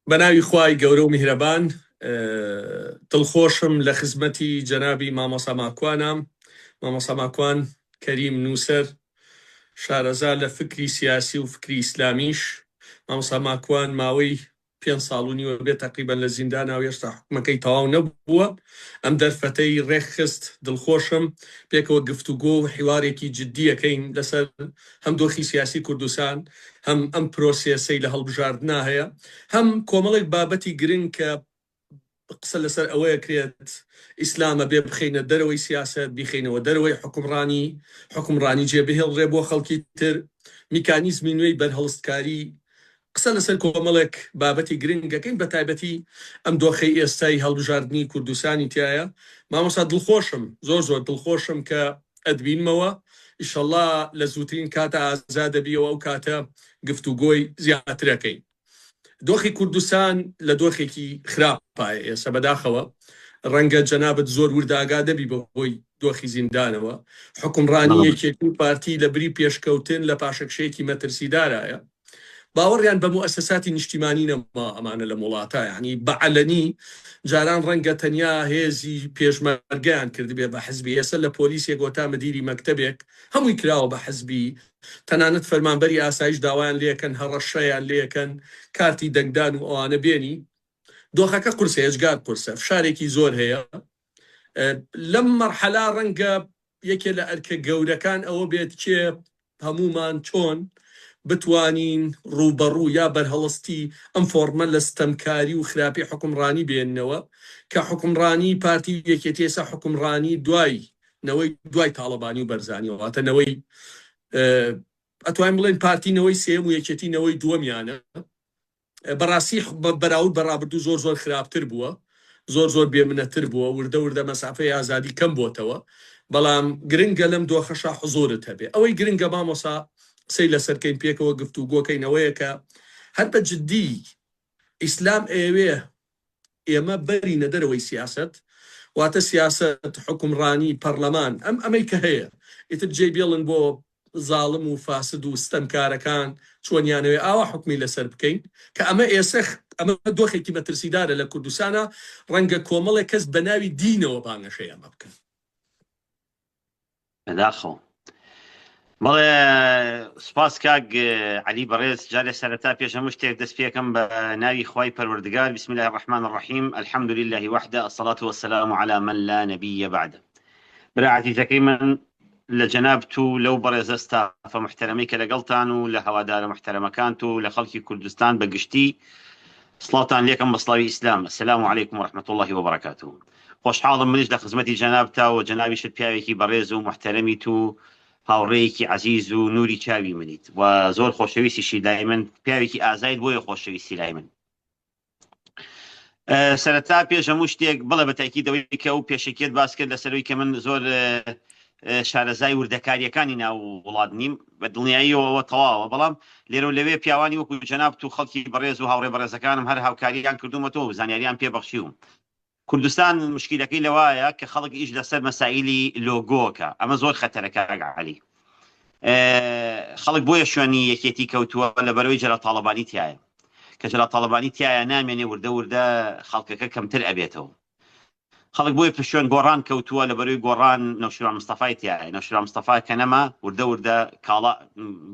بەناوی خوای گەورە و میهرەبان دڵخۆشم لە خزمەتی جەنابی مامۆستا ماکوانم مامۆستا ماکوان کەریم نووسەر شارەزا لە فکری سیاسی و فکری ئیسلامیش مامۆستا ماکوان ماوەی 5 ساڵ و نیوە بێت تقریبا لە زیندانە و هێشتا حکومەکەی تەواو نەبووە ئەم دەرفەتەی ڕێکخست دڵخۆشم پێکەوە گفتوگۆ و حیوارێکی جددیەکەین لەسەر هەم دۆخی سیاسی کوردستان هەم ئەم پرۆسیەسەی لە هەڵبژاردنا هەیە هەم کۆمەڵێک بابەتی گرنگ کە قسە لەسەر ئەوەیە کرێت ئیسلامە بێ بخینە دەرەوەی سیاست بیخینەوە دەرەوەی حکومڕانی جێبهێڵڕێ بۆ خەڵکی تر میکانیزمی نوێی بەرهەڵستکاری قسە لەسەر کۆمەڵێک بابەتی گرنگەکەین بە تایبەتی ئەم دۆخەی ئێستای هەڵبژاردننی کوردستانی تایە مامۆستا دڵخۆشم زۆر دڵخۆشم کە ئەدبینمەوە ئیشەڵڵا لە زووترین کاتە ئازا دەبیەوە ئەو کاتە گفتوگۆی زیاترەکەین دۆخی کوردستان لە دۆخێکی خراپایە ئێستا بەداخەوە ڕەنگە جەنابەت زۆر ورداگا دەبی بەهۆی دۆخی زیندانەوە حکومڕانی یەکێتی پارتی لە بری پێشکەوتن لە پاشەکشەیەکی مەترسیدارایە باوەڕیان بە موسساتی نیشتیمانی نەما ئەمانە لە وڵاتە یعنی بەعەلەنی جاران ڕەنگە تەنیا هێزی پێشمەرگیان کردبێ بە حزبی ئێستا لە پۆلیسێک گۆتا مدیری مەکتەبێک هەمووی کراوە بە حزبی تەنانەت فەرمانبەری ئاسایش داوایان لێکەن هەڕەشەیان لێکەن کارتی دەنگدان و ئەوانە بێنی دۆخەکە قورسە هێزگار قورسە فشارێکی زۆر هەیە لەم مەرحەلا ڕەنگە یەکێ لە ئەرکە گەورەکان ئەوە بێت کێ هەمومان چۆن بتوانین ڕوبەڕوو یا بەرهەڵستی ئەم فۆرمە لە ستەمکاری و خراپی حکومڕانی بێننەوە کە حکومڕانی پارتی یەکێتی ئێستا حکومڕانی دوای تاڵەبانی و بەرزانیەوەواتەنەوەی ئەتوانین بڵێن پارتینەوەی سێم و یەکێتینەوەی دووەمیانە بەڕاستی بەراورد بەڕابردوو زۆر خراپتر بووە زۆر بێمنەتر بووە وردە مەسافەی ئازادی کەم بۆتەوە بەڵام گرنگە لەم دۆخەشا حزۆرت هەبێ ئەوەی گرنگە مامۆستا قسەی لەسەرکەین پێکەوە گفتوگۆکەینەوەیە کە هەر بە جددی ئیسلام ئێوێ ئێمە بەرینە دەرەوەی سیاست واتە سیاست حکومڕانی پەرلەمان ئەمەی کە هەیە ئیتر جێبێڵن بۆ زاڵم و فاسد و ستەمکارەکان چۆنیانەوێ ئاوا حکمی لەسەر بکەین کە ئەمە ئێسەخ ئەمە دۆخێکی مەترسیدارە لە کوردستانە ڕەنگە کۆمەڵێک کەس بە ناوی دینەوە بانگەشەی ئەمە بکەن بەداخەوە بەڵێ سوپاس کاک عەلی بەڕێز جارێ سەرەتا پێش هەموو شتێک دەست پێکەم بە ناوی خوای پەروەردگار بسم الله الرحمن الرحیم الحمد لله وحده الصلاة والسلام على من لا نبي بعده برا عزیزەکەی من لە جەناب تو لەو بەڕێزە ستافە محتەرەمەی کە لەگەڵتان و لە هەوادارە محتەرەمەکانت و لە خەڵکی کوردستان بەگشتی سڵاوتان لێکم بە سڵاوی ئیسلام السلام علیکم ورحمة الله وبركاته خۆشحاڵم منیش لە خزمەتی جەنابتا و جەنابیشت پیاوێکی بەڕێز و محتەرەمی تو هاوڕێیەکی عزیز و نوری چاوی منیت و زۆر خۆشەویستیشی لای من پیاوێکی ئازایت بۆیە خۆشەویستی لای من سەرەتا پێش هەموو شتێک بڵێ بە تاکیدەوەی کە ئەو پێشەکێت باس کرد لەسەرەوەی کە من زۆر شارەزای وردەکاریەکانی ناو وڵات نیم بە دڵنیاییەوە تەواوە بەڵام لێرە و لەوێ پیاوانی وەکو جەناب تو خەڵکی بەڕێز و هاوڕێ بەڕێزەکانم هەر هاوکاریان کردومەتەوە و زانیاریان پێبەخشیوم کوردستان مشکلەکەی لەوایە کە خەڵک ئیش لەسەر مەسائیلی لۆگۆکە ئەمە زۆر خەتەرەکە عەلی خەڵک بۆیە شوێنی یەکێتی کەوتووە لەبەرەوەی جەلا تاڵەبانی تایە کە جەلا تاڵەبانی تایە نامێنێ وردە خەڵکەکە کەمتر ئەبێتەوە خەڵک بۆیە پشوێن گۆڕان کەوتووە لەبەرەوەی گۆڕان نەوشیروان مستەفای تایە نەوشیروان مستەفا کە نەما وردە کاڵا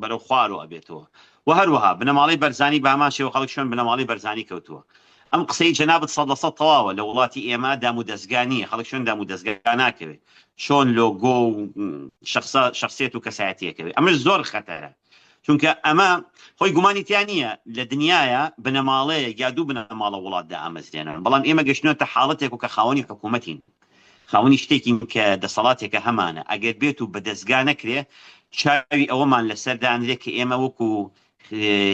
بەرەو خوارەوە ئەبێتەوە و هەروەها بنەماڵەی بەرزانی بە هەمان شێوە خەڵک شوێن بنەماڵی بەرزانی کەوتووە ئەم قسەی جەنابەت 100% تەواوە لە وڵاتی ئێمە دام و دەستگانیە خەڵک شوێن دام و دەستگا ناکەوێت چۆن لۆگۆ و شخصیت و کەسایەتیەکەوێت ئەمەش زۆر خەتەرە چونکە ئەمە خۆی گومانیتیان نییە لە دنیاە بنەماڵەیە یا دوو بنەماڵە وڵاتدا ئامەزرێنن بەڵام ئێمە گەشتنەوە حاڵەتێک و کە خاوەنی حکوومەتین خاوەنی شتێکین کە دەسەڵاتێکە هەمانە ئەگەر بێت و بەدەستگا نەکرێ چاوی ئەوەمان لەسەردانرێت کە ئێمە وەکو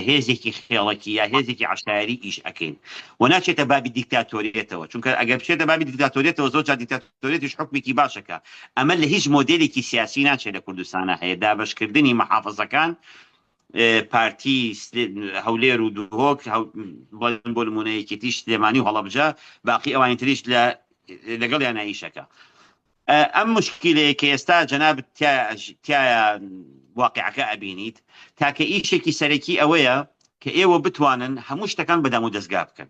هێزێکی خێڵەکی یا هێزێکی عشایری ئیش ئەکەین و ناچێتە بابی دیکتاتۆریێتەوە چونکە ئەگەر بچێتە بابی دیکتاتۆریێتەوە زۆر جا دیکتاتۆریێتیش حکمێکی باشەکە ئەمە لە هیچ مۆدێلێکی سیاسی ناچێت لە کوردستانە هەیە دابەشکردنی مەحافەزەکان پارتی هەولێر و دوهۆک بۆ نمونەیەکێتیش سلێمانی و هەڵەبجە باقی ئەوانی تریش لەگەڵ یاناییشەکە ئەم مشکلەیە کە ئێستا جەناب تایە واقعەکە ئەبینیت تاکە ئیشێکی سەرەکی ئەوەیە کە ئێوە بتوانن هەموو شتەکان بەدام و دەستگا بکەن.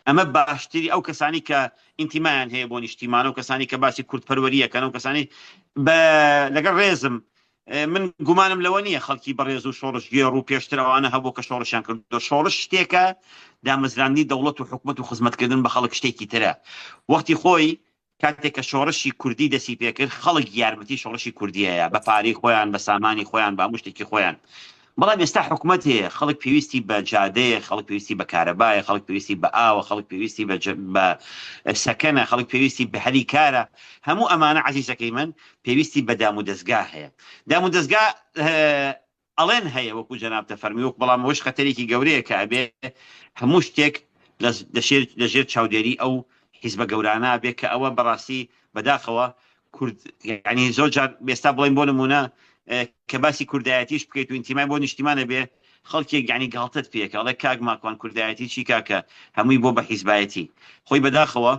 ئەمە باشتری ئەو کەسانی کە ئینتیمایان هەیە بۆ نیشتیمانە و کەسانی کە باسی کورتپەروەریەکەن و کەسانی لەگەڵ ڕێزم من گومانم لەوە نییە خەڵکی بەڕێز و شۆڕش گێڕ و پێشترەوەوانە هەبوو کە شۆڕشیان کردو. شۆڕش شتێکە دامەزراندنی دەوڵەت و حکومت و خزمەتکردن بە خەڵک شتێکی ترە. وەختی خۆی کاتێک کە شۆڕشی کوردی دەسی پێکرد خەڵک یارمەتی شۆڕشی کوردیەیە بە پارەی خۆیان بە سامانی خۆیان بە هەموو شتێکی خۆیان. بەڵام ئێستا حکومت هەیە خەڵک پێویستی بە جادەیە، خەڵک پێویستی بە کارەبایە، خەڵک پێویستی بە ئاوە، خەڵک پێویستی بە سەکەنە، خەڵک پێویستی بە هەلی کارە. هەموو ئەمانە عەزیزەکەی من پێویستی بە دام و دەستگا هەیە. دام و دەستگا ئەڵێن هەیە وەکو جەناب تەفەرمی وەک، بەڵام ئەوەش خەتەرێکی گەورەیە کە ئەبێ هەموو شتێک لەژێر چاودێری ئەو حیزبە گەورانە بێت کە ئەوە بەڕاستی بەداخەوە کورد یعنی زۆر جار ئێستا بڵین بۆ نمونە کە باسی کوردایەتیش بکەیت و ئینتیمای بۆ نیشتیمانە بێ خەڵکێک یعنی گاڵتت پێکە ئەڵێ کاک ماکوان کوردایەتی چی کاکە هەمووی بۆ بە حیزبایەتی. خۆی بەداخەوە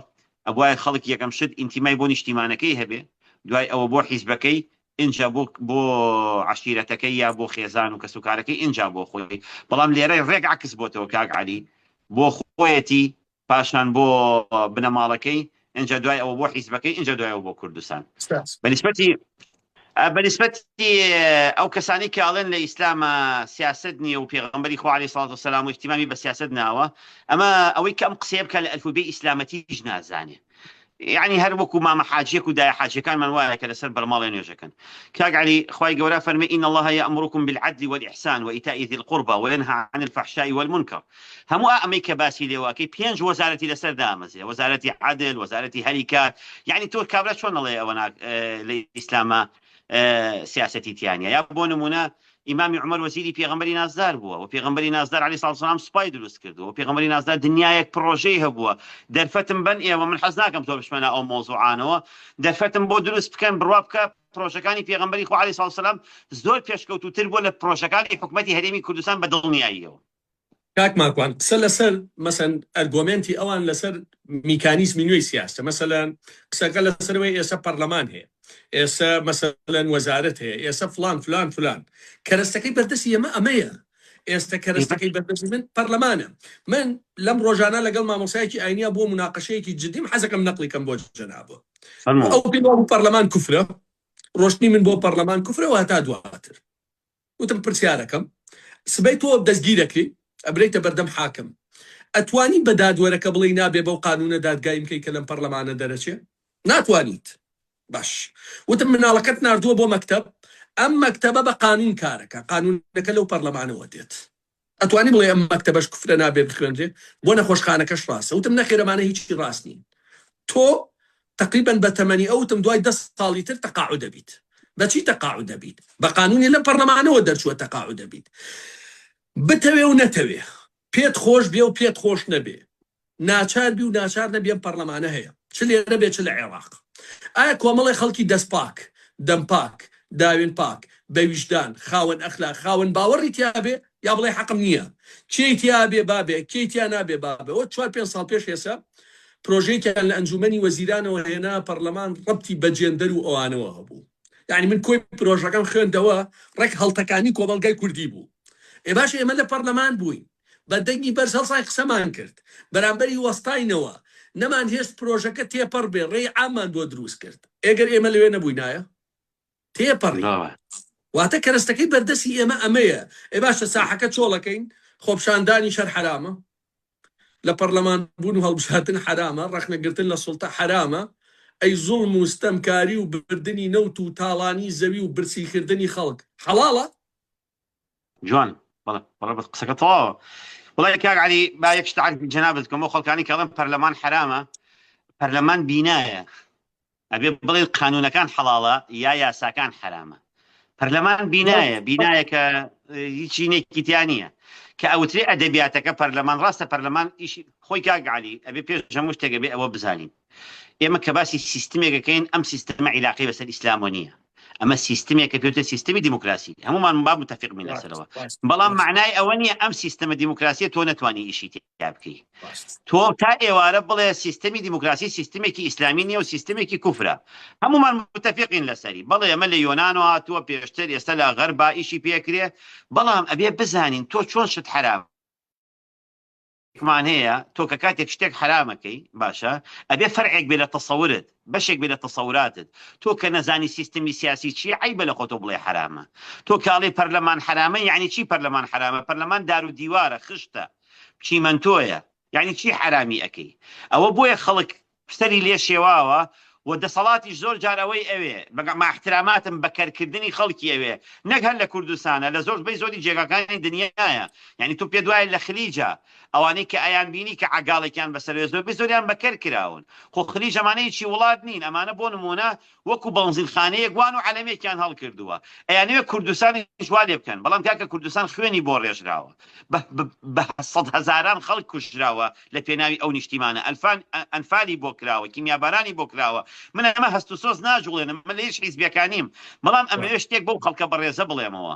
ئەوایە خەڵک یەکەم شت ئینتیمای بۆ نیشتیمانەکەی هەبێ، دوای ئەوە بۆ حیزبەکەی، اینجا بۆ عشیرەتەکەی یا بۆ خێزان و کەسوکارەکەی اینجا بۆ خۆی. بەڵام لێرە ڕێک عکس بۆتەوە کاک عەلی، بۆ خۆیەتی پاشان بۆ بنەماڵەکەی، اینجا دوای ئەوە بۆ حیزبەکەی، اینجا دوای ئەوە بۆ کوردستان. بەنسبەتی ئەو کەسانی کە ئاڵێن لە ئیسلامە سیاست نییە و پێغەمبەری خوا عەلەیهی سەڵات وسەلام و احتیمامی بە سیاست ناوە، ئەمە ئەوەی کە ئەم قسەیە بکە لە ئەلفوبێی ئیسلامەتیش نازانێ. يعني هر وكو ماما حاجيك وداي حاجي كان من وايك لسر برمالين يوجكن كاق علي خواي قورا فرمي إن الله يأمركم بالعدل والإحسان وإيتاء ذي القربى وينهى عن الفحشاء والمنكر. همو أميك باسي لواكي بينج وزارتي لسر دامز وزارتي عدل وزارتي هليكات يعني تور كابلا شون الله وانا الإسلام سياستي تيانيا يا بو نمونا إمام عمر وزيري پیغمبری نازدار بووە و پیغمبری نازدار علی سڵ سلام سوپای دروست کردو و پیغمبری نازدار دنیایەک پرۆژەی هەبووە دەرفەتم بن ئێوە من حەز ناکەم تۆ بشمەنە ئەو مۆزوعانەوە دەرفەتم بۆ دروست بکەن بڕوا بکە پرۆژەکانی پیغمبری خوا علی سڵ سلام زۆر پێشکەوتوتر بووە لە پرۆژەکانی حکومەتی هەرێمی کوردستان بە دڵنیاییەوە. کاک ماکوان قسە لەسەر مەسەن ئەرگۆمنتی ئەوان لەسەر میکانیزمی نوێی سیاسە مەسەلەن قسەکە لەسەرەوەی ئێستا پەرلەمان هەیە ئێستا مەسەلەن وەزارەت هەیە ئێستا فلان فلان فلان کەرەستەکەی بەردەستی ئێمە ئەمەیە ئێستا کەرەستەکەی بەردەستی من پەرلەمانە. من لەم ڕۆژانە لەگەڵ مامۆسایەکی ئاینیە بۆ مناقەشەیەکی جدیم حەزەکەم نەقڵی کەم بۆ جەنابە ئەو پێم پەرلەمان کوفرە ڕۆشتنی من بۆ پەرلەمان کوفرەوە هەتا دواتر وتم پرسیارەکەم سبەی تۆ دەستگیرەکەی ئەبرێتە بەردەم حاکم ئەتوانی بە دادوەرەکە بڵێ نابێ بەو قانونە دادگای بکەی کە لەم پەرلەمانە دەرەچێ ناتوانیت. باش وتم مناڵەکەت ناردووە بۆ مەکتەب ئەم مەکتەبە بە قانون کارەکە قانونەکە لەو پەرلەمانەوە دێت ئەتوانی بڵێ ئەم مەکتەبەش کوفرە نابێ بخوێنرێ بۆ نەخۆشخانەکەش ڕاستە. وتم نەخێرەمانە هیچی ڕاست نین تۆ تقریبا بە تەمەنی ئەوتم دوای 10 ساڵی تر تەقاعد دەبیت. بەچی تەقاعد دەبیت؟ بە قانونی لە پەرلەمانەوە دەرچووە تەقاعد دەبیت. بتەوێ و نەتەوێ پێت خۆش بێ و پێت خۆش نەبێ ناچار بی و ناچار نەبێ ئەم پەرلەمانە هەیە چ لێرە بێ چ لە عێراق. ئایا کۆمەڵی خەڵکی دەست پاک دەم پاک داوێن پاک بەویژدان خاوەن ئەخلاق خاوەن باوەڕی تیا بێ یا بڵێ حەقم نییە کێی تیا بێ بابێ کێی تیا نابێ بابێ ئەوە 4-5 ساڵ پێش ێسا پرۆژەیەکیان لە ئەنجومەنی وەزیرانەوە هێنا پەرلەمان ڕەبتی بە جێندەر و ئەوانەوە هەبوو. یعنی من کۆی پرۆژەکەم خوێندەوە ڕێک هەڵتەکانی کۆمەلگای کوردی بوو. باش ئێمە لە پەرلەمان بووین بە دەنگی بەرز هەڵسای قسەمان کرد بەرامبەری وەستاینەوە نەمان هێست پرۆژەکە تێپەڕ بێ ڕێی ئامان بۆ دروست کرد. ئێگەر ئێمە لەوێ نەبووینایە تێپەڕی واتە کەرەستەکەی بەردەسی ئێمە ئەمەیە. باشە ساحەکە چۆڵەکەین خۆپشاندانی شەر حرامە لە پەرلەمان بوون و هەڵبژاتن حرامە ڕەخنەگرتن لە سوڵتە حرامە ئەی زوڵم و ستەمکاری و بردننی نەوت و تاڵانی زەوی و برسیکردنی خەڵک حەڵاڵە جوان بەڵێ قسەکە تەواوە. وڵای کاک عەلی با یەک شت عەرض جەنابەتکەم بۆ خەڵکانی کە ئەڵێن پەرلەمان حرامە پەرلەمان بینایە ئەبێ بڵێن قانونەکان حەڵاڵە یا یاساکان حرامە. پەرلەمان بینایە کە هیچی نێکیتیان نییە کە ئەوترێ ئەدەبیاتەکە پەرلەمان ڕاستە پەرلەمان ئیشی خۆی کاک عەلی ئەبێ پێش هەموو شتێک بێ ئەوە بزانین ئێمە کە باسی سیستمێکەکەین ئەم سیستەمە عیلاقی بەسەر ئیسلام نییە ئەمە سیستمێکە پێوتە سیستمی دیموکراسی هەمومان با متفقین لەسەرەوە بەڵام معنای ئەوە نییە ئەم سیستەمە دیموکراسی تۆ نەتوانی ئیشی تیا بکەی. تۆ تا ئێوارە بڵێ سیستمی دیموکراسی سیستمێکی ئیسلامی نییە و سیستمێکی کوفرە هەمومان متفقین لەسەری بەڵێ ئەمە لە یۆنانەوە هاتووە پێشتر ئێستا لە غەربا ئیشی پێکرێ بەڵام ئەبێ بزانین تۆ چۆن شت حرام مان هەیە تۆ کە کاتێک شتێک حرامەکەی باشە ئەبێ فەرعێک بێ لە تەسەورت بەشێک بێ لە تەسەوراتت تۆ کە نەزانی سیستمی سیاسی چیە عیبە لە خۆتۆ بڵێ حرامە تۆ کاڵێ پەرلەمان حرامە یعنی چی پەرلەمان حرامە پەرلەمان دار و دیوارە خشتە چیمەنتۆیە یعنی چی حرامی ئەەکەی ئەوە بۆیە خەڵک سەری لێ شێواوە و دەسەڵاتیش زۆر جارەوەی ئەوێ مع احتراماتم بەکارکردنی خەڵکی ئەوێ نەک هەر لە کوردستانە لە زۆربەی زۆری جێگاکانی دنیایە یعنی تو پێ دوایە لە خلیجە ئەوانەی کە ئایان بینی کە عەگاڵێکیان بەسەر زۆربەی زۆریان بەکەر کراون خۆ خلیج ئەمانەیەکی وڵات نین ئەمانە بۆ نمونە وەکو بەنزیلخانەیە گوان و عەلەمێکیان هەڵکردووە ئەیانەوێ کوردستانی وا لێ بکەن بەڵام کاکە کوردستان خوێنی بۆ ڕێژراوە بە سەد هەزاران خەڵک کوژراوە لە پێناوی ئەو نیشتیمانە ئەنفالی بۆ کراوە کیمیابارانی بۆ کراوە من ئەمە هەست و سۆز ناجوڵێنم من لە هیچ حیزبیەکانیم بەڵام ئەمەوێ شتێک بەو خەڵکە بەڕێزە بڵێمەوە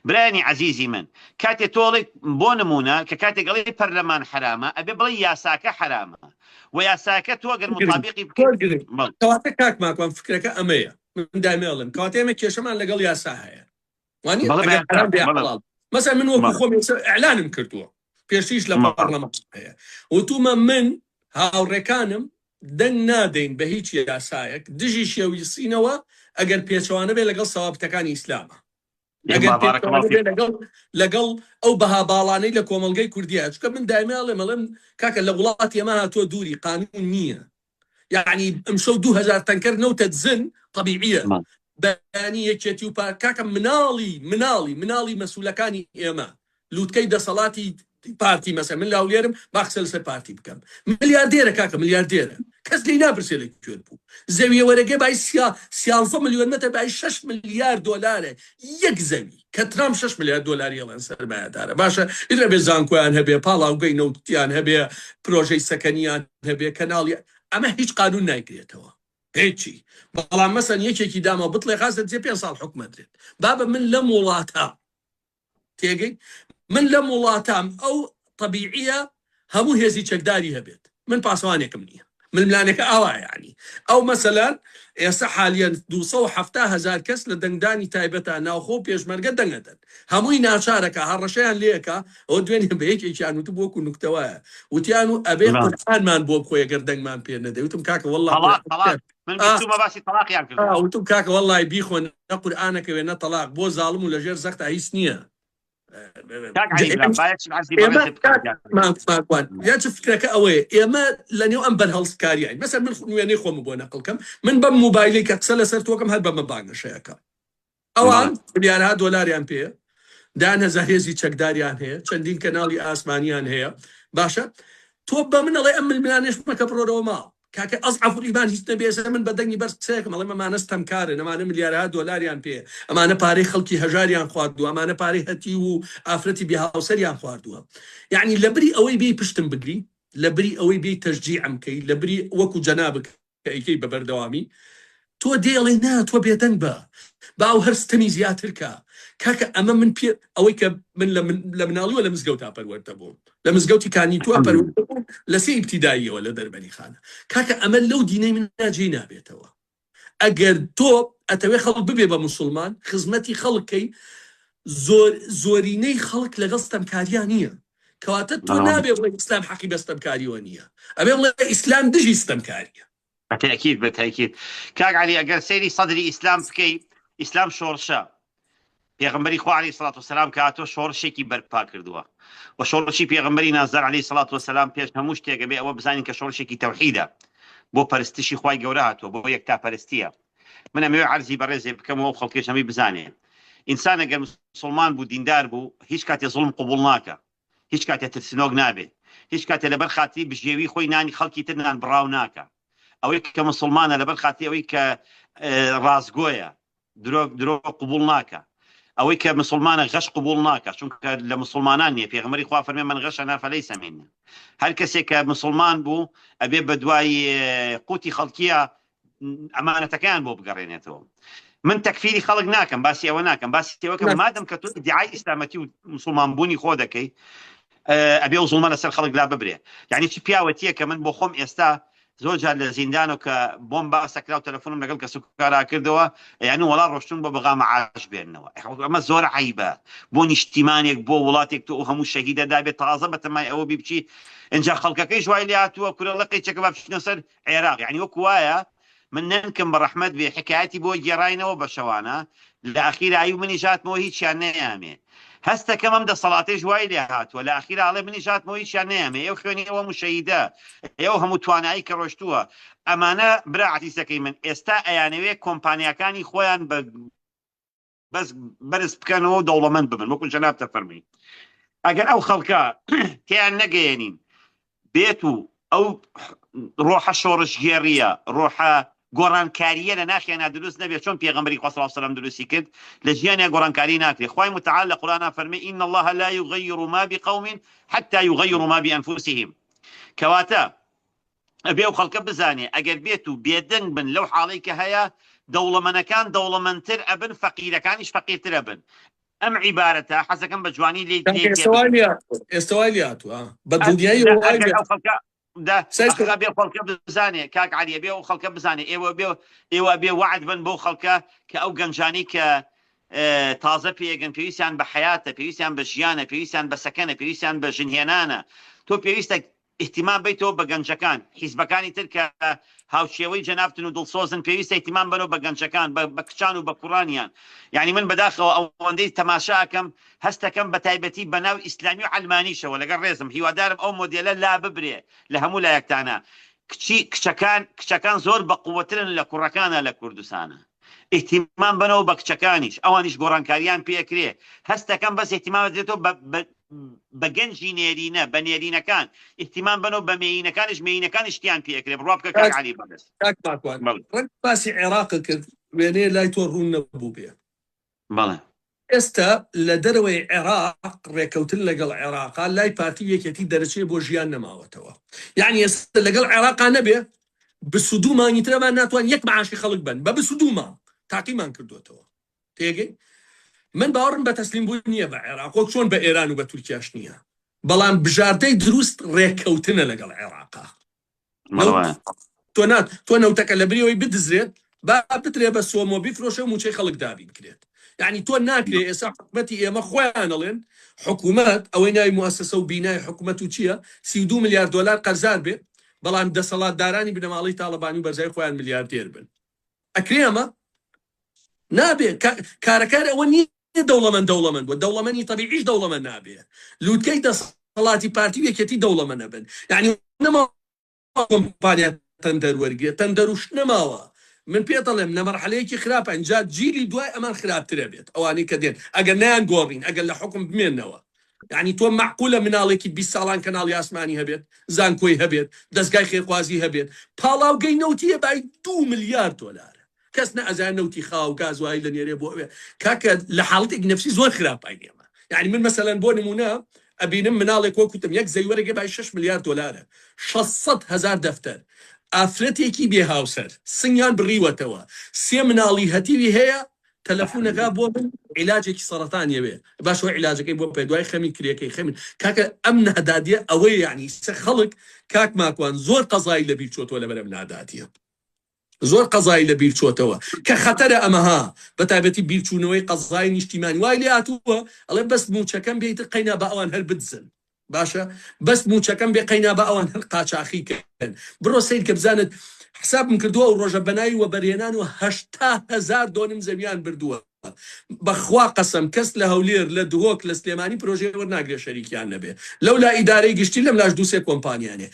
برایانی عەزیزی من کاتێک تۆڵێ بۆ نمونە کە کاتێک گەڵێ پەرلەمان حرامە ئەبێ بڵێ یاساکە حرامە و یاساکە تۆ ئەگەر مطابقی کەواتە کاک ماکوان فکرەکە ئەمەیە من دایمێڵم کەواتە ئێمە کێشەمان لەگەڵ یاسا هەیە وانی مەسەڵەن من وەکو خۆم ئیعلانم کردووە پێشتیش لە پەرلەمان هەیە وتومە من هاوڕێکانم دەنگ نادەین بە هیچ یاسایەک دژی شێویسینەوە ئەگەر پێچەوانە بێ لەگەڵ سەوابتەکانی ئیسلامە لەگەڵ ئەو بەها باڵانەی لە کۆمەلگەی کوردیە چکە من دایمێڵێ مەڵم کاکە لە وڵاتی ئێمە هاتووە دووری قانون نییە یعنی ئەمشەو 2000 تەنکەر نەوتە دزن طبیعیە بەیانی یەکێتی و کاکە مناڵی مەسوولەکانی ئێمە لووتکەی دەسەڵاتی پارتی مەسەر من لاولێرم باخسە لەسەر پارتی بکەم ملیاردێرە کاکە ملیاردێرە کەس لی ناپرسێ لە کوێ بوو زەویە وەرەگەی بای 13 ملیۆن مەتە بای 6 ملیارد دۆلارە یەک زەوی کە ترام 6 ملیارد دۆلاری هێڵەن سەرمایەدارە باشە ئیدرە بێ زانکۆیان هەبێ پاڵاوگەی نەوتیان هەبێ پرۆژەی سەکەنیان هەبێ کەناڵی ئەمە هیچ قانون نایکرێتەوە هیچی بەڵام مەسەن یەکێکی داما بڵێ خاستە جێ 5 ساڵ حکومەت بابە من لەم وڵاتە تێگەی من لەم وڵاتام ئەو طبیعیە هەموو هێزی چەکداری هەبێت من پاسەوانێکم نییە من ملانێکە ئاوا یعنی ئەو مەسەلەن ئێستا حالیان 270,000 کەس لە دەنگدانی تایبەتە ناوخۆ پێشمەرگە دەنگەدەن هەمووی ناچارەکە هەڕەشەیان لێکە ئەو دوێنێ بە یەکێکیان وت بۆکو نوکتەوەیە وتیان و ئەبێ قورئانمان بۆ بخۆی گەر دەنگمان پێ نەدەی وتم کاکە وەڵڵا وتم کاکە وەڵڵای بیخۆن نە قورئانەکە وێ نە تەلاق بۆ زاڵم و لەژێر زەختە هیچ نییە یا چ فکرەکە ئەوەیە ئێمە لە نێو ئەم بەرهەڵسکاریان مەسەر من وێنەی خۆم بۆ نەقڵکەم من بەم موبایلی کە قسە لەسەر تۆکەم هەر بەمە بانگەشەیەەکە ئەوان ملیارها دۆلاریان پێ دان هەزار هێزی چەکداریان هەیە چەندین کەناڵی ئاسمانیان هەیە باشە تۆ بە منەڵێ ئەم ململانێش مەکە بڕۆرەوە ماڵ کاکە ئەزعەف ئیمان هیچ نەبێ من بە دەنگی بەرز قسەیەکم ئەڵێ ئەمانە ستەمکارن ئەمانە ملیارها دۆلاریان پێ ئەمانە پارەی خەڵکی هەژاریان خواردووە ئەمانە پارەی هەتی و ئافرەتی بێهاوسەریان خواردووە یعنی لەبری ئەوەی بێ پشتم بگری لەبری ئەوەی بێ تەشجیعم کەی لەبری وەکو جەنابک کە ئەیکەی بە بەردەوامی تۆ دێڵێ نا تۆ بێدەنگ بە باو هەرستەمی زیاتر کە کاکە ئەمە من پێ ئەوەی کە من لە مناڵیوە لە مزگەوتا پەروەردە بووم لە مزگەوتی کانی توە پەروەردە بووم لە سێ ئیبتیداییەوە لە دەربەنی خانە کاکە ئەمە لەو دینەی من ناجێ نابێتەوە ئەگەر تۆ ئەتەوێ خەڵک ببێ بە موسڵمان خزمەتی خەڵکەی زۆرینەی خەڵک لەگەڵ ستەمکاریان نییە کەواتە تۆ نابێ بڵێ ئیسلام حەقی بە ستەمکاریوە نییە ئەبێ بڵێ ئیسلام دژی ستەمکاریە بالتأكيد بالتأكيد كاك علي أجر سيري صدري إسلام فكي إسلام شورشا پیغمبری خو علیه الصلاة والسلام کاتو شورشێکی بەرپا کردووە و شۆڕشی پێغمبەری نازدار علیه الصلاة والسلام پێش هەموو شتێکە بێ ئەوە بزانین کە شۆڕشێکی تەوحیدە بۆ پەرستشی خوای گەورە هاتووە بۆ یەکتاپەرستیە من ئەمەوێ عەرزی بەڕێزێ بکەمەوە خەڵکیش هەمی بزانێ ئینسان ئەگەر مسلمان بوو دیندار بوو هیچ کاتێ زوڵم قبوڵ ناکە هیچ کاتێ ترسنۆک نابێ هیچ کاتێ لەبەر خاتری بژێوی خۆی نانی خەڵکی تر نان بڕاو ناکە ئەوەی کە مسلمانە لەبەر خاتری ئەوەی کە ڕازگۆیە درۆ قبوڵ ناکە ئەوەی کە مسلمانە غەش قبوڵ ناکە چونکە لە مسلمانان نیە پێغەمبەری خوا فەرمێ من غەشەنا فەلەیسە مینی هەر کەسێک کە مسلمان بوو ئەبێ بە دوای قوتی خەڵکیە ئەمانەتەکەیان بۆ بگەڕێنێتەوە من تەکفیری خەڵک ناکەم باسی ئەوە ناکەم باسی ئەوەکەم مادەم کە تۆ ئیدعای ئیسلامەتی و مسلمان بوونی خۆ دەکەی ئەبێ و زوڵمە لەسەر خەڵک لا ببرێ یعنی چی پیاوەتیە کە من بۆ خۆم ئێستا زۆر جار لە زیندان و کە بۆم باسەکرا و تەلەفۆنم لەگەڵ کەس و کارا کردەوە یعنی وەڵا ڕۆشتون بۆ بەغا مەعاش بێنەوە ئەمە زۆر عیبە بۆ نیشتیمانێک بۆ وڵاتێک تۆ هەموو شەهیدە دابێت تازە بەتەمای ئەوە بچی اینجا خەڵکەکەی ژوای لێ هاتووە کورەڵەقی چەکە با بچینە سەر عێراق یعنی وەکو وایە من ننکەم بە ڕەحمەت بێ حکایەتی بۆ گێڕاینەوە بە شەوانە لە ئەخیرا ئەیوب منی ژاتمەوە هیچیان نەیامێ هەستەکەم ئەم دەسەڵاتەی ژوای لێ هاتووە لە ئەخیرا ئاڵێ منی ژاتمەوە هیچیان نەیامێ ئێوە خوێنی ئەوە مشەهیدە ئێوە هەموو توانایی کە ڕۆشتووە ئەمانە برا عەتیسەکەی من ئێستا ئەیانەوێ کۆمپانیەکانی خۆیان بەس بەرز بکەنەوە و دەوڵەمەند ببن وەکو جەناب تەفەرمی ئەگەر ئەو خەڵکە تیان نەگەیەنین بێت و ئەو ڕۆحە شۆڕشگێڕیە ڕۆحە گۆڕانکاریە لە ناخیانە دروست نەبێت چۆن پێغەمبەری خوا صلی الله علیه و سلم دروستی کرد لە ژیانیا گۆڕانکاری ناکرێت خوای متعال لە قورئانە فەرمی ئین الله لا یغیر ما بقوم حتى یغیروا ما بأنفسهم کەواتە ئەبێ ئەو خەڵکە بزانێ ئەگەر بێت و بێدەنگ بن لەو حاڵەی کە هەیە دەوڵەمەندەکان دەوڵەمەندتر ئەبن فەقیرەکانیش فەقیرتر ئەبن ئەم عیبارەتە حەزەکەم بە جوانی لێ ئێستاوای لاتوە بە دڵنیایی بێ خەڵکە بزانێ کاک عەلیە بێ ئەو خەڵکە بزانێ ئێوە بێ وعد بن بۆ خەڵکە کە ئەو گەنجانی کە تازە پێگەن پێویستیان بە حیاتە پێویستیان بە ژیانە پێویستیان بە سەکەنە پێویستیان بە ژنهێنانە تۆ پێویستە احتیمام بیتەوە بە گەنجەکان حیزبەکانی تر کە هاوشێوەی جەنابتن و دڵسۆزن پێویستە احتیمام بنەوە بە گەنجەکان بە کچان و بە کوڕانیان یعنی من بەداخەوە ئەوەندەی تەماشاکەم هەستەکەم بە تایبەتی بەناو ئیسلامی و عەلمانیشەوە لەگەڵ ڕێزم هیوادارم ئەو مۆدێلە لا ببرێ لە هەموو لایەکتانە کچەکان زۆر بە قووەترن لە کوڕەکانە لە کوردستانە احتیمام بنەوە بە کچەکانیش ئەوانیش گۆڕانکاریان پێکرێ هەستەکەم بەس احتیمام دێتەوە بە گەنجی نێرینە بە نێرینەکان احتیمام بنەوە بە مێینەکانیش تیان پێکرێ بڕوا بکە کاک عەلی بەدەست ڕەنگ باسی عێراق کرد وێنەیە لای تۆ ڕوون نەبوو بێ بەڵێ ئێستا لە دەرەوەی عێراق ڕێکەوتن لەگەڵ عێراقا لای پارتی یەکێتی دەرەچێ بۆ ژیان نەماوەتەوە یعنی ئێستا لەگەڵ عێراقا نەبێ بسودوو مانگی ترەمان ناتوان یەک معاشی خەڵک بن بە بسودوو مانگ تاقیمان کردوێتەوە تێگەی من باوەڕم بە تەسلیم بوون نییە بە عێراق وەک چۆن بە ئێران و بە تورکیاش نییە بەڵام بژاردەی دروست ڕێکەوتنە لەگەڵ عێراقا تۆ نەوتەکە لە بریەوەی بدزرێت با بترێ بە سۆمۆ بیفرۆشە و موچەی خەڵک دابین کرێت یعنی تۆ ناکرێ ئێستا حکومەتی ئێمە خۆیان ئەڵێن حکومەت ئەوەی ناوی موەسسە و بینای حکومەت و چییە 32 میلیارد دلار قەرزار بێ بەڵام دەسەڵاتدارانی بنەماڵی تاڵەبانی و بەرزای خۆیان میلیاردێر بن ئەکرێ ئەمە نابێ کارەکار ئەوە نییە دەوڵەمەند بووە دەوڵەمەندی تەبیعیش دەوڵەمەند نابێ لووتکەی دەسەڵاتی پارتی یەکێتی دەوڵەمەند نەبن یعنی نەماوە کۆمپانیا تەندەر وەرگێ تەندەروش نەماوە من پێ دەڵێم لە مەرحەلەیەکی خراپە ئەنجا جیلی دوای ئەمان خراپترە بێت ئەوانەی کە دێن ئەگەر نیان گۆڕین ئەگەر لە حکم بمێنەوە یعنی تۆ معقولە مناڵێکی 20 ساڵان کەناڵی ئاسمانی هەبێت زانکۆی هەبێت دەستگای خێرخوازی هەبێت پاڵاوگەی نەوتیە بای 2 میلیارد دلار کەس نەئەزان نەوتی خاو گازوایی لە نێرێ بۆ ئەوێ کاکە لە حاڵەتێکی نەفسی زۆر خراپای ئێمە یعنی من مەسەلەن بۆ نمونە ئەبینم مناڵێک وەکوتم یەک زەیوەرەگە بای 6 میلیارد دلارە 600,000 دەفتەر ئافرەتێکی بێ هاوسەر سنگیان بڕیوەتەوە 3 مناڵی هەتیوی هەیە تەلەفۆنەکە بۆ من عیلاجێکی سەرەتانیە بێ باشەوە عیلاجەکەی بۆ پێ دوای خەمی کرێکەی خەمین کاکە ئەم نادادیە ئەوەی یعنی سە خەڵک کاک ماکوان زۆر قەزایی لەبیر چۆتەوە لەبەرەم ناداتیە زۆر قەزایی لەبیر چۆتەوە کە خەتەرە ئەمەها بەتایبەتی بیرچوونەوەی قەزای نیشتیمانی وای لێ هاتووە ئەڵێ بەس موچەکەم بێت قەینا بە ئەوان هەر بدزن باشە بەس موچەکەم بێ قەینا بە ئەوان هەر قاچاخیکەن بڕۆ سیر کە بزانت حسابم کردووە و ڕۆژە بەناوی وە بەرهێنان و 80,000 دۆنم زەویان بردووە بەخوا قەسەم کەس لە هەولێر لە دهۆک لە سلێمانی پرۆژێ وەرناگرێ شەریکیان نەبێ لەولا ئیدارەی گشتی لەم لاش دووسێ کۆمپانیانێ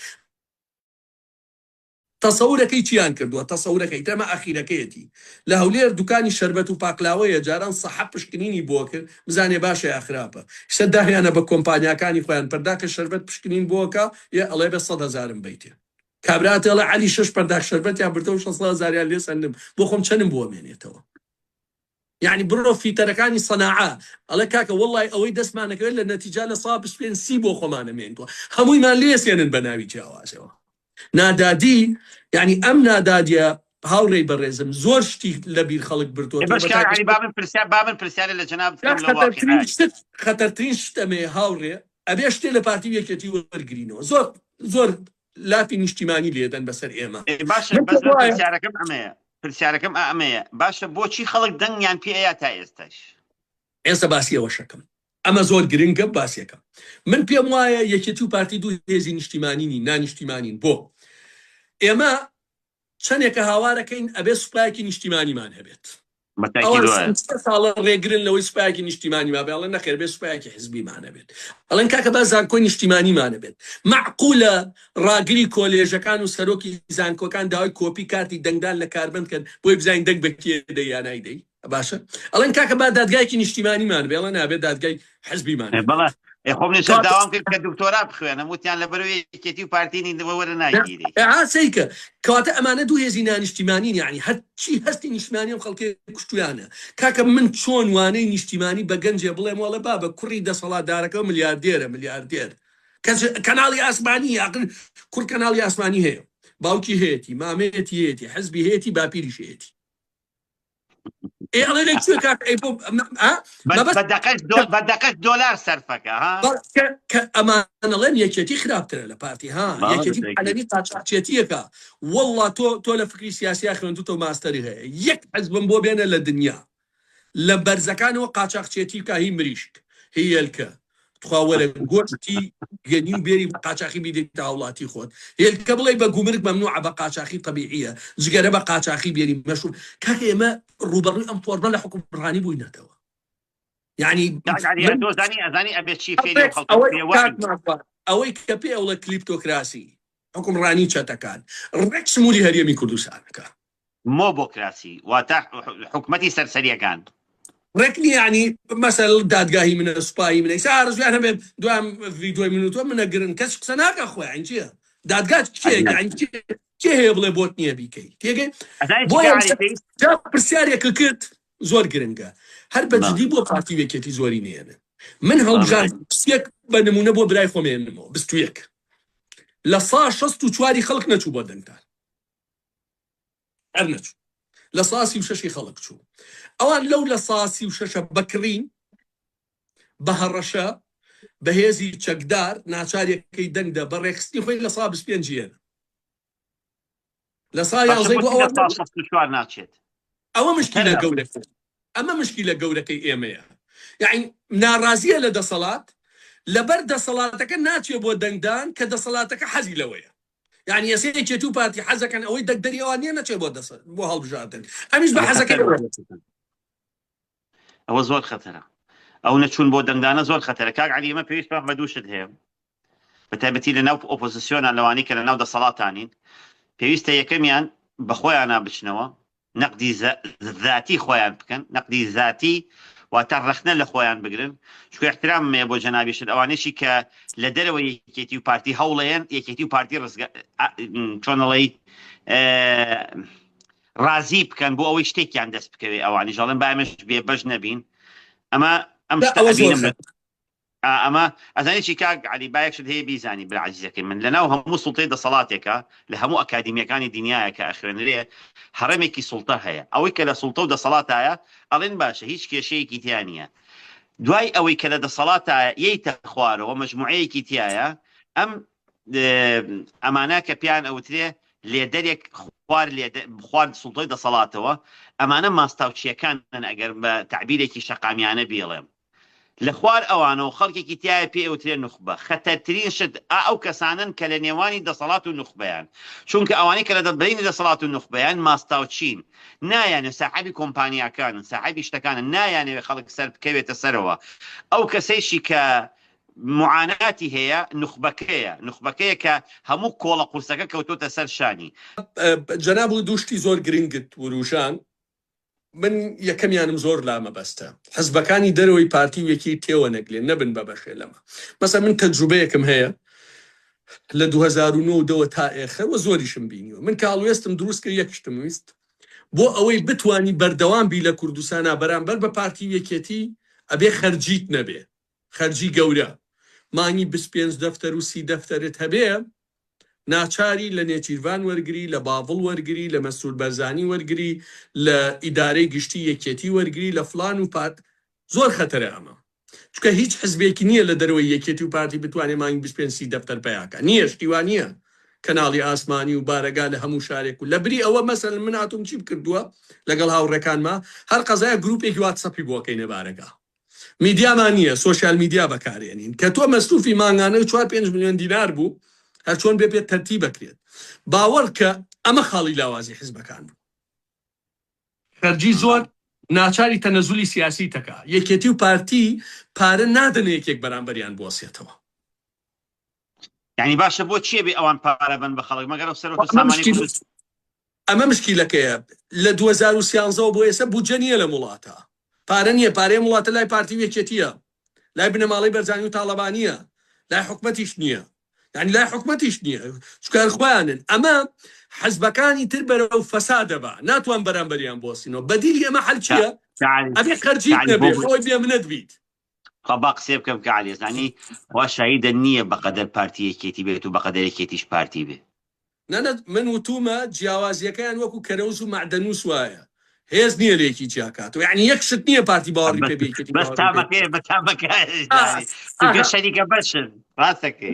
تەسەورەکەی چیان کردووە تەسەورەکەی تەمە ئەخیرەکەیەتی لە هەولێر دوکانی شەربەت و پاکلاوەیە جاران سەحە پشکنینی بۆ کرد بزانێ باشە یا خراپە شتە داهیانە بە کۆمپانیاکانی خۆیان پەرداکە شەربەت پشکنین بۆکە یە ئەڵێ بە 100,000 بیتێ کابراتێڵە علی 6 پەرداک شەربەتیان بردەوە 600,000 لێ سندم بۆ خۆم چەندم بۆ مێنێتەوە یعنی بڕۆ فیتەرەکانی سەناعە ئەڵێ کاکە وەڵڵای ئەوەی دەستمانەکەوێت لە نەتیجا لە سا بسپێن 30 بۆ خۆمانە مێنتووە هەموویمان لێسێنن بە ناوی جیاوازەوە نادادی یعنی ئەم نادادیە هاوڕێی بەڕێزم زۆر شتی لەبیر خەڵک بردووە بابن پرسیارە لە جەناب خەتەرترین شتەمێ هاوڕێ ئەبێ شتێ لە پارتی یەکێتی وەرگرینەوە زۆر لافی نیشتیمانی لێدەن بەسەر ئێمە. باشە بەس پرسیارەکەم ئەمەیە باشە بۆچی خەڵک دەنگیان پێەیە تا ئێستاش؟ ئێستا باسی ئەوە شەکەم ئەمە زۆر گرنگە باسیەکە. من پێم وایە یەکێتی و پارتی دوو هێزی نیشتیمانینی نانیشتیمانین. بۆ ئێمە چەندێکە هاوارەکەین ئەبێ سوپایەکی نیشتیمانیمان هەبێت. ساڵە ڕێگرن لەوەی سوپایەکی نیشتیمانی ما بێڵە نەخێر بێ سوپایەکی حزبیمانە بێت. ئەڵەن کاکە با زانکۆی نیشتیمانیمانە بێت. معقولە ڕاگری کۆلێژەکان و سەرۆکی زانکۆکان داوای کۆپی کارتی دەنگدان لە کاربند کرد بۆی بزانین دەنگ بە کێ دەی یا نایدەی؟ باشە ئەڵەن کاکە با دادگایەکی نیشتیمانیمان بێڵە نابێت دادگای حزبیمان. خۆم لێ داوام کرد کە دکتۆرا بخوێنە وتیان لە بەرەوەی یەکێتی و پارتینی وەرە ناگیری. ئاسەیکە کەواتە ئەمانە دوو هێزی نانیشتیمانین، یعنی هەرچی هەستی نیشتیمانی و خەڵکی کوشتویانە. کاکە من چۆن وانەی نیشتیمانی بە گەنجێ بڵێم وەڵە بابە کوڕی دەسەڵاتدارەکە میلیاردێرە میلیاردێر کەناڵی ئاسمانی کوڕ کەناڵی ئاسمانی هەیە، باوکی هەیەی، مامەیەتی هەیەی، حزبی هەیەی، باپیریش هەیەی. بەدەقەش دۆلار سەرفەکە ئەمانەڵێن یەکێتی خراپترە لە پارتی یەکێتی قاچاقچێتیەکە. وەڵڵا تۆ لە فکری سیاسیا خوێندوتەوە ماستەری هەیە یەک حزبم بۆ بێنە لە دنیا لە بەرزەکانەوە قاچاقچێتی کە هی مریشک هیلکە تخواوەرە گۆشتی گەنی و بێری بە قاچاقی بیدێت تا وڵاتی خۆت هێلکە بڵێ بە گومرگ مەمنوعە بە قاچاقی طبیعیە جگەرە بە قاچاقی بێری مەشهور. کاکە ئێمە ڕوبەڕووی ئەم فۆرمە لە حکومڕانی بووینەتەوە. یعنی ئەوەی کە پێ ئەوڵە کلیپتۆکراسی حکومڕانی چەتەکان ڕێک سموری هەرێمی کوردستانەکە مۆبۆکراسی واتە حکومەتی سەرسەریەکان ڕێکنی ینی مەسەل دادگاهی منە سوپایی منە سارزیان هەبێت دوام ڤیدۆی منوتۆ منە گرن کەس قسە ناکە خۆیان چییە دادگات کێ هەیە بڵێ بۆت نییە بیکەی تێگەی پرسیارێکە کرد زۆر گرنگە هەر بەجددی بۆ پارتی وێکێتی زۆری نێنن. من هەڵبژان پسێک بە نمونە بۆ برای خۆمێنمەوە 21 لە 164 خەڵک نەچوو بۆ دەنگدان هەر نەچوو لە 136 خەڵک چوو. ئەوان لەو لە 136 بەکڕین بە هەڕەشە بەهێزی چەکدار ناچارێکەکەی دەنگدە بە ڕێخستی خۆی لە 125 ێنە لە ناچێت. ئەوە مشکلە گەورەکە ئەمە مشکلە گەورەکەی ئێمەیە. یعنی ناڕازیە لە دەسەڵات لەبەر دەسەڵاتەکە ناچێ بۆ دەنگدان کە دەسەڵاتەکە حەزی لەوەیە. یعنی یەسێکێت و پارتی حەزەکەن ئەوەی دەنگدەریەوە نیە نەچێ بۆ هەڵبژاردن ئەمیش بە حەزەکە ئەوە زۆر خەتەرە. ئەو نەچوون بۆ دەنگدانە زۆر خەتەرە. کاک عەلی ئەمە پێویست بە دووشت هەیە بە تایبەتی لە ناو ئۆپۆزیسیۆنان لەوانەی کە لە ناو دەسەڵاتانین پێویستە یەکەمیان بە خۆیان بچنەوە نەقدی ذاتی خۆیان بکەن نەقدی ذاتی واتە ڕەخنە لە خۆیان بگرن. چکە احتراممەیە بۆ جەنابیشت ئەوانەشی کە لە دەرەوە یەکێتی و پارتی هەوڵەیەن یەکێتی و پارتی چۆنەڵی ڕازی بکەن بۆ ئەوەی شتێکیان دەست بکەوێ ئەوانی ژەڵێن بامەش بێ بەش نەبین. ئەمە ئەزانێکی کاک عەلی بایەکشت هەیە بیزانی برعزیزەکەی من لەناو هەموو سوڵتەی دەسەڵاتێکە لە هەموو ئەکادیمیەکانی دنیاە کە ئەخوێنرێ هەڕەمێکی سوڵتە هەیە. ئەوەی کە لە سوڵتە و دەسەڵاتایە ئەڵێن باشە هیچ کێشەیەکی تیانە. دوای ئەوەی کە لە دەسەڵاتایە یەیتە خوارەوە مەجموعەیەکی تایە ئەم ئەمانە کە پیان ئەوترێ لێدەرێک خوارد سوڵتەی دەسەڵاتەوە ئەمانە ماستاوچیەکانن ئەگەر بە تعبیرێکی شەقامیانە بێڵێم لە خوار ئەوانە و خەڵکێکی تایە پێ ئەوترێ نوخبە خەتەرترین شت ئەو کەسانن کە لە نێوانی دەسەڵات و نوخبەیان چونکە ئەوانەی کە لە دەبینی دەسەڵات و نوخبەیان ماستاوچین نایانێ ساحەبی کۆمپانیاکانن ساحەبی شتەکانن نایانەوێ خەڵک سەر بکەوێتە سەرەوە. ئەو کەسێکی کە معاناتی هەیە نوخبەکەیە کە هەموو کۆڵە قورسەکە کەوتۆتە سەر شانی. جەناب و دووشتی زۆر گرنگت وروژان من یەکەمیانم زۆر لامەبەستە حزبەکانی دەرەوەی پارتی وێکی تێوە نەگلێن نەبن بە بەخێ لەمە. مەسەڵەن من تەجروبەیەکم هەیە لە 2009 تا ئێخەوە زۆریشم بینیوە. من کاڵوێستم دروست کرد یەک شتم ویست بۆ ئەوەی بتوانی بەردەوام بی لە کوردستانە بەرامبەر بە پارتی وێکێتی ئەبێ خەرجیت نەبێ خەرجی گەورە مانی 25 دەفتەر و 30 دەفتەرت هەبێ ناچاری لە نێچیروان وەرگری لە باڤڵ وەرگری لە مەسئول بەرزانی وەرگری لە ئیدارەی گشتی یەکێتی وەرگری لە فلان و پات زۆر خەتەرە ئەمە چکە هیچ حزبێکی نییە لە دەرەوەی یەکێتی و پارتی بتوانێت مانگی 25 دەفتەر پیاکە نییە شتیوان نییە کەناڵی ئاسمانی و بارەگا لە هەموو شارێک و لە بری ئەوە مەسەن من هاتووم چی بکردووە لەگەڵ هاوڕێکانما هەر قەزایە گروپێکی واتسەپی بۆکەینە بارەگا میدیامان نییە سۆشیال میدیا بەکارێنین کە تۆ مەستوفی مانگانە 4-5 ملیۆن دینار بوو هەر چۆن بێت تەرتیب بکرێت باوەڕ کە ئەمە خاڵی لاوازی حیزبەکان بوو خەرجی زۆر ناچاری تەنەزولی سیاسی تەکا یەکێتی و پارتی پارە نادەنە یەکێک بەرامبەریان بوەسێتەوە یعنی باشە بۆ چیە بێ ئەوان پارە بن بە خەڵک مەگەر سەرۆتە سامانی ئەمە مشکیلەکەیە لە 2013 بۆ ئێستا بودجە نییە لە وڵاتە پارە نییە پارەی وڵاتە لای پارتی یەکێتیە لای بنەماڵی بەرزانی و تاڵەبانیە لای حکومەتیش نییە یعنی لای حکومەتیش نییە چکار خۆیانن ئەمە حزبەکانی تر بەرەو فەسادە بە ناتوان بەرامبەریان بۆسینەوە بەدیلی ئەمە حەل چییە ئەبێ خەرجی نەبێ خۆی بێ منەت بیت با قسێ بکەم کە عەلیزانی وا شایدە نییە بەقەدەر پارتی یەکێتی بێت و بەقەدەر یەکێتیش پارتی بێ من وتومە جیاوازیەکەیان وەکو کەرەوز و معدەنووس وایە هێز نییە لێکی جیاکات و یعنی یەک شت نییە پارتی باوەڕی پێ بێت بەس تامەکەی بەتامەکە شەریکە بەشن ڕاستەکەی